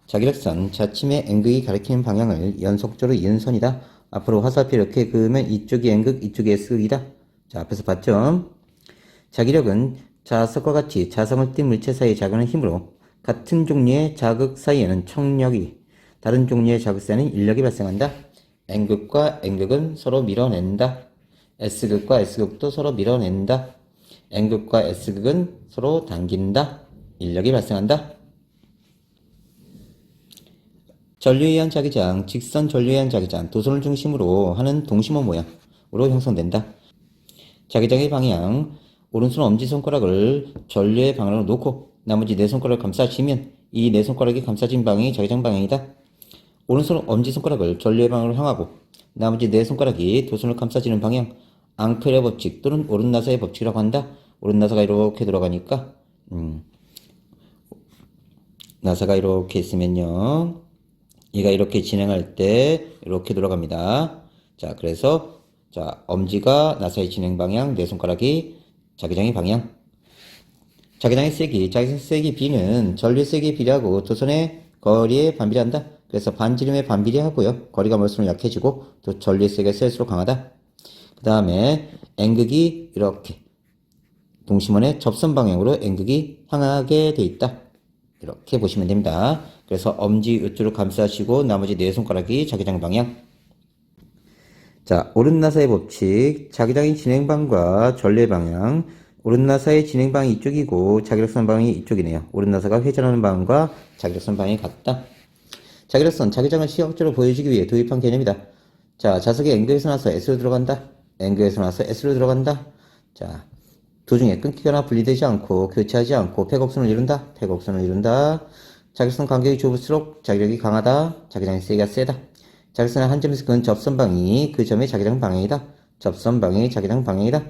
Speaker 1: 자기력선, 자침의 N극이 가리키는 방향을 연속적으로 이은 선이다. 앞으로 화살표 이렇게 그으면 이쪽이 N극, 이쪽이 S극이다. 자, 앞에서 봤죠? 자기력은 자석과 같이 자성을 띤 물체 사이에 작용하는 힘으로 같은 종류의 자극 사이에는 청력이, 다른 종류의 자극 사이에는 인력이 발생한다. N극과 N극은 서로 밀어낸다. S극과 S극도 서로 밀어낸다. N극과 S극은 서로 당긴다. 인력이 발생한다. 전류에 의한 자기장, 직선 전류에 의한 자기장, 도선을 중심으로 하는 동심원 모양으로 형성된다. 자기장의 방향, 오른손 엄지손가락을 전류의 방향으로 놓고 나머지 네 손가락을 감싸시면 이 네 손가락이 감싸진 방향이 자기장 방향이다. 오른손 엄지손가락을 전류의 방향으로 향하고 나머지 네 손가락이 두 손을 감싸지는 방향, 앙페르의 법칙 또는 오른나사의 법칙이라고 한다. 오른나사가 이렇게 돌아가니까 나사가 이렇게 있으면요, 얘가 이렇게 진행할 때 이렇게 돌아갑니다. 자, 그래서 자, 엄지가 나사의 진행 방향, 네 손가락이 자기장의 방향. 자기장의 세기, 자기장 세기 B는 전류의 세기에 비례하고 두 손의 거리에 반비례한다. 그래서 반지름에 반비례하고요. 거리가 멀수록 약해지고 또 전류의 세기가 셀수록 강하다. 그 다음에 N극이 이렇게 동심원의 접선 방향으로 N극이 향하게 돼 있다. 이렇게 보시면 됩니다. 그래서 엄지 이쪽으로 감싸시고 나머지 네 손가락이 자기장 방향. 자, 오른나사의 법칙, 자기장의 진행방과 전류의 방향. 오른나사의 진행방이 이쪽이고 자기력선 방향이 이쪽이네요. 오른나사가 회전하는 방향과 자기력선 방향이 같다. 자기력선, 자기장을 시각적으로 보여주기 위해 도입한 개념이다. 자, 자석이 N극에서 나서 S로 들어간다. N극에서 나서 S로 들어간다. 자, 도중에 끊기거나 분리되지 않고 교체하지 않고 폐곡선을 이룬다. 폐곡선을 이룬다. 자기력선 간격이 좁을수록 자기력이 강하다. 자기장의 세기가 세다. 자기력선의 한 점에서 그은 접선 방향이 그 점의 자기장 방향이다. 접선 방향이 자기장 방향이다.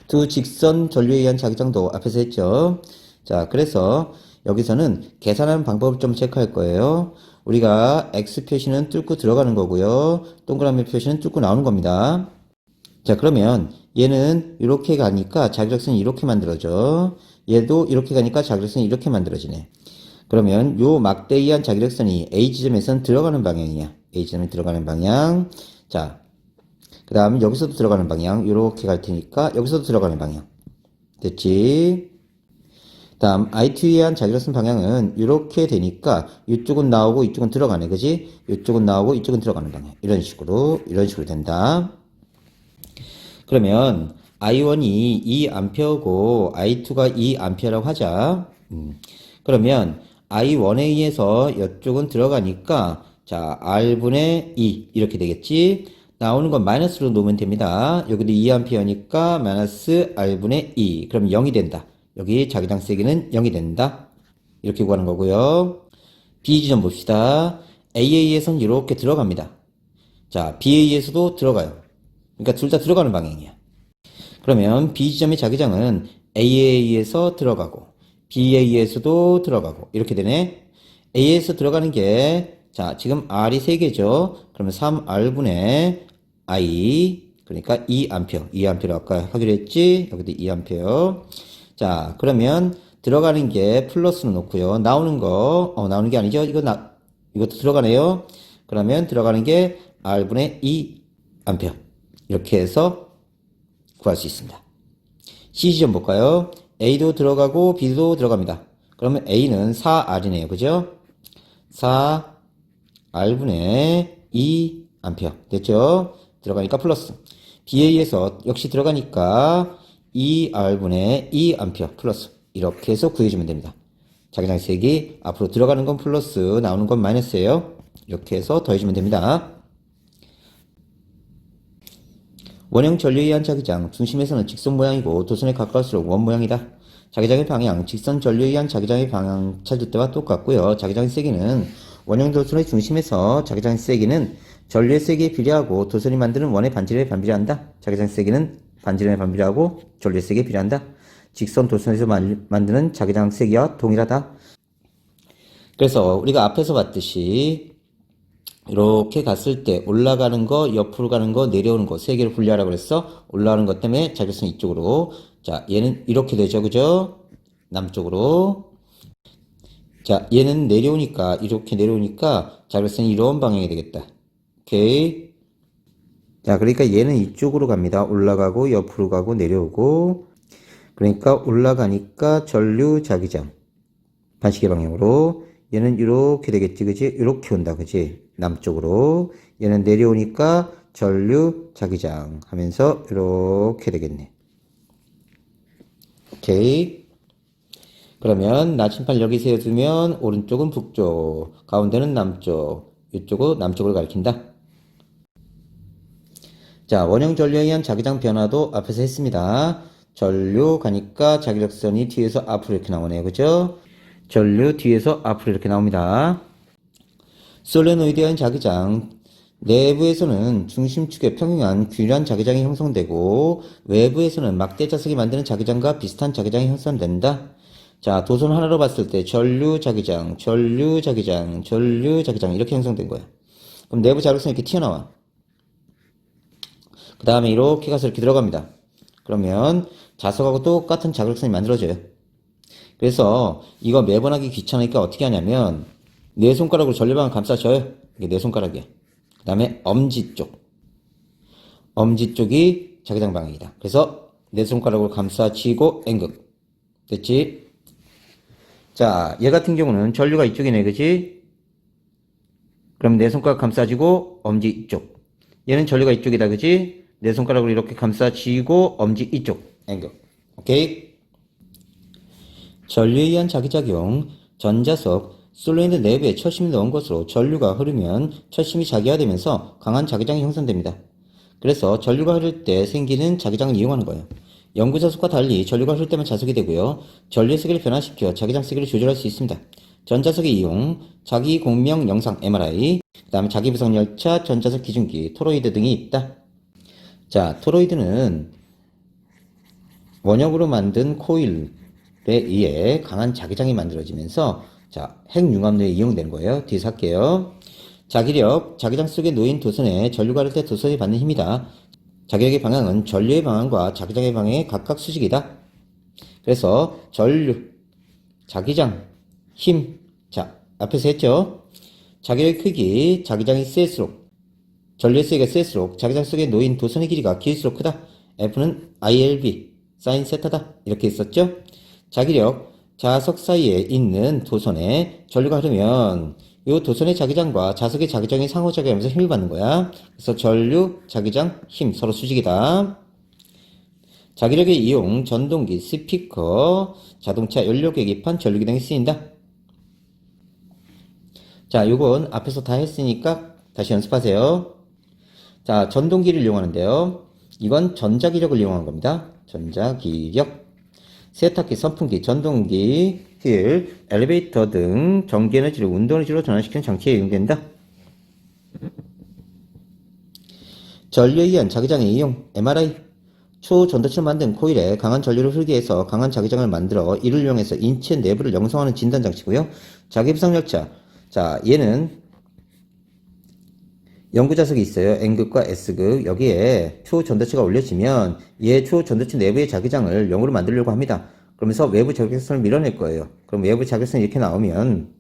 Speaker 1: 두 직선 전류에 의한 자기장도 앞에서 했죠. 자, 그래서 여기서는 계산하는 방법을 좀 체크할 거예요. 우리가 X 표시는 뚫고 들어가는 거고요. 동그라미 표시는 뚫고 나오는 겁니다. 자, 그러면 얘는 이렇게 가니까 자기력선이 이렇게 만들어져. 얘도 이렇게 가니까 자기력선이 이렇게 만들어지네. 그러면 요 막대에 의한 자기력선이 A 지점에선 들어가는 방향이야. A 지점에 들어가는 방향. 자, 그 다음 여기서도 들어가는 방향 요렇게 갈 테니까 여기서도 들어가는 방향. 됐지? 다음 I2에 의한 자기력선 방향은 이렇게 되니까 이쪽은 나오고 이쪽은 들어가네. 그지? 이쪽은 나오고 이쪽은 들어가는 방향. 이런 식으로 된다. 그러면 I1이 2A고 I2가 2A라고 하자. 그러면 I1에 의해서 이쪽은 들어가니까 자, R분의 2 이렇게 되겠지? 나오는 건 마이너스로 놓으면 됩니다. 여기도 2A니까 마이너스 R분의 2. 그럼 0이 된다. 여기 자기장 세기는 0이 된다. 이렇게 구하는 거고요. B 지점 봅시다. A에 의해서는 이렇게 들어갑니다. 자, B에 의해서도 들어가요. 그러니까 둘 다 들어가는 방향이야. 그러면 B 지점의 자기장은 A에 의해서 들어가고 B에 의해서도 들어가고 이렇게 되네. A에서 들어가는 게 자, 지금 R이 3개죠. 그러면 3R분의 I 그러니까 2A 아까 하기로 했지. 여기도 2A. 자, 그러면 들어가는 게 플러스로 놓고요. 나오는 게 아니죠. 이것도 들어가네요. 그러면 들어가는 게 R분의 2A. 이렇게 해서 구할 수 있습니다. C 지점 볼까요? A도 들어가고 B도 들어갑니다. 그러면 A는 4R이네요. 그죠? 4R분의 2A. 됐죠? 들어가니까 플러스. B에 의해서 역시 들어가니까 2R분의 2A 플러스. 이렇게 해서 구해주면 됩니다. 자기장 세기 앞으로 들어가는 건 플러스 나오는 건 마이너스예요. 이렇게 해서 더해주면 됩니다. 원형 전류에 의한 자기장, 중심에서는 직선 모양이고 도선에 가까울수록 원 모양이다. 자기장의 방향, 직선 전류에 의한 자기장의 방향 찾을 때와 똑같고요. 자기장의 세기는 원형 도선의 중심에서 자기장의 세기는 전류의 세기에 비례하고 도선이 만드는 원의 반지름에 반비례한다. 자기장의 세기는 반지름에 반비례하고 전류의 세기에 비례한다. 직선 도선에서 만드는 자기장 세기와 동일하다. 그래서 우리가 앞에서 봤듯이 이렇게 갔을 때 올라가는 거, 옆으로 가는 거, 내려오는 거 세 개를 분리하라고 그랬어. 올라가는 것 때문에 자기력선이 이쪽으로. 자, 얘는 이렇게 되죠. 그죠? 남쪽으로. 자, 얘는 내려오니까 이렇게 내려오니까 자기력선이 이런 방향이 되겠다. 오케이. 자, 그러니까 얘는 이쪽으로 갑니다. 올라가고 옆으로 가고 내려오고. 그러니까 올라가니까 전류 자기장 반시계 방향으로. 얘는 이렇게 되겠지. 그지? 이렇게 온다. 그지? 남쪽으로. 얘는 내려오니까 전류 자기장 하면서 이렇게 되겠네. 오케이. 그러면 나침반 여기 세워두면 오른쪽은 북쪽, 가운데는 남쪽, 이쪽은 남쪽을 가리킨다. 자, 원형 전류에 의한 자기장 변화도 앞에서 했습니다. 전류 가니까 자기력선이 뒤에서 앞으로 이렇게 나오네요. 그죠? 전류 뒤에서 앞으로 이렇게 나옵니다. 솔레노이드한 자기장 내부에서는 중심축에 평행한 균일한 자기장이 형성되고 외부에서는 막대 자석이 만드는 자기장과 비슷한 자기장이 형성된다. 자, 도선 하나로 봤을 때 전류 자기장, 전류 자기장, 전류 자기장 이렇게 형성된 거야. 그럼 내부 자력선이 이렇게 튀어나와. 그 다음에 이렇게 가서 이렇게 들어갑니다. 그러면 자석하고 똑같은 자력선이 만들어져요. 그래서 이거 매번 하기 귀찮으니까 어떻게 하냐면 내 손가락으로 전류방을 감싸줘요. 이게 내 손가락이야. 그 다음에 엄지 쪽. 엄지 쪽이 자기장 방향이다. 그래서 내 손가락으로 감싸쥐고 N극. 됐지? 자, 얘 같은 경우는 전류가 이쪽이네. 그지? 그럼 내 손가락 감싸쥐고 엄지 이쪽. 얘는 전류가 이쪽이다. 그지? 내 손가락으로 이렇게 감싸쥐고 엄지 이쪽. N극. 오케이? 전류에 의한 자기작용. 전자석 솔노이드 내부에 철심을 넣은 것으로 전류가 흐르면 철심이 자기화되면서 강한 자기장이 형성됩니다. 그래서 전류가 흐를 때 생기는 자기장을 이용하는 거예요. 연구자석과 달리 전류가 흐를 때만 자석이 되고요. 전류의 세기를 변화시켜 자기장 세기를 조절할 수 있습니다. 전자석의 이용, 자기 공명 영상 MRI, 그 다음에 자기 부상 열차, 전자석 기준기, 토로이드 등이 있다. 자, 토로이드는 원형으로 만든 코일에 의해 강한 자기장이 만들어지면서 자, 핵융합로에 이용되는 거예요. 뒤에서 할게요. 자기력, 자기장 속에 놓인 도선에 전류가 흐를 때 도선이 받는 힘이다. 자기력의 방향은 전류의 방향과 자기장의 방향의 각각 수직이다. 그래서 전류, 자기장, 힘. 자, 앞에서 했죠. 자기력의 크기, 자기장이 셀수록, 전류의 세기가 셀수록 자기장 속에 놓인 도선의 길이가 길수록 크다. F는 ILB, 사인 세타다. 이렇게 있었죠. 자기력, 자석 사이에 있는 도선에 전류가 흐르면 이 도선의 자기장과 자석의 자기장이 상호작용하면서 힘을 받는 거야. 그래서 전류, 자기장, 힘 서로 수직이다. 자기력의 이용, 전동기, 스피커, 자동차 연료 계기판, 전류기 등에 쓰인다. 자, 요건 앞에서 다 했으니까 다시 연습하세요. 자, 전동기를 이용하는데요. 이건 전자기력을 이용한 겁니다. 전자기력. 세탁기, 선풍기, 전동기, 휠, 엘리베이터 등 전기에너지를 운동에너지로 전환시키는 장치에 이용된다. 전류에 의한 자기장의 이용, MRI. 초전도체로 만든 코일에 강한 전류를 흐르게 해서 강한 자기장을 만들어 이를 이용해서 인체 내부를 영상하는 진단장치고요. 자기부상열차. 자, 얘는 연구자석이 있어요. N극과 S극. 여기에 초전도체가 올려지면 얘 초전도체 내부의 자기장을 0으로 만들려고 합니다. 그러면서 외부 자격선을 밀어낼 거예요. 그럼 외부 자격선이 이렇게 나오면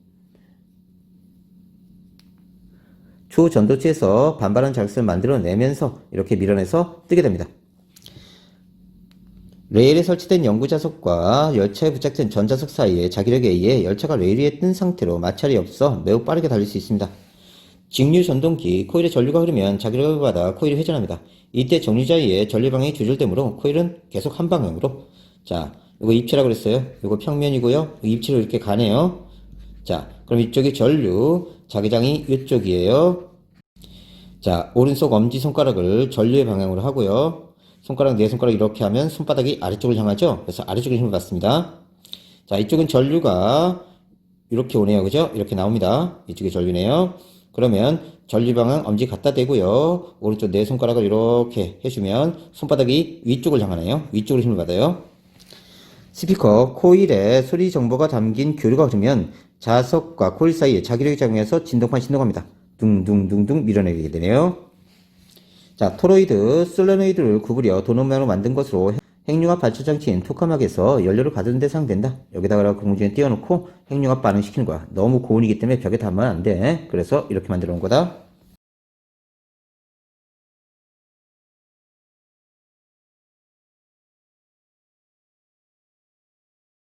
Speaker 1: 초전도체에서 반발한 자격선을 만들어내면서 이렇게 밀어내서 뜨게 됩니다. 레일에 설치된 연구자석과 열차에 부착된 전자석 사이에 자기력에 의해 열차가 레일 위에 뜬 상태로 마찰이 없어 매우 빠르게 달릴 수 있습니다. 직류 전동기, 코일에 전류가 흐르면 자기력을 받아 코일이 회전합니다. 이때 정류자에 의해 전류 방향이 조절되므로 코일은 계속 한 방향으로. 자, 이거 입체라고 그랬어요. 이거 평면이고요. 입체로 이렇게 가네요. 자, 그럼 이쪽이 전류, 자기장이 이쪽이에요. 자, 오른손 엄지손가락을 전류의 방향으로 하고요. 손가락, 네 손가락 이렇게 하면 손바닥이 아래쪽을 향하죠. 그래서 아래쪽에 힘을 받습니다. 자, 이쪽은 전류가 이렇게 오네요. 그죠? 이렇게 나옵니다. 이쪽이 전류네요. 그러면 전류 방향 엄지 갖다 대고요. 오른쪽 네 손가락을 이렇게 해주면 손바닥이 위쪽을 향하네요. 위쪽으로 힘을 받아요. 스피커, 코일에 소리 정보가 담긴 교류가 흐르면 자석과 코일 사이에 자기력이 작용해서 진동판 신동합니다. 둥둥둥둥 밀어내게 되네요. 자, 토로이드, 솔레노이드를 구부려 도넛면으로 만든 것으로 핵융합 발전장치인 토카막에서 연료를 가두는 데 사용된다. 여기다가 공중에 띄워놓고 핵융합 반응시키는 거야. 너무 고온이기 때문에 벽에 닿으면 안 돼. 그래서 이렇게 만들어 놓은 거다.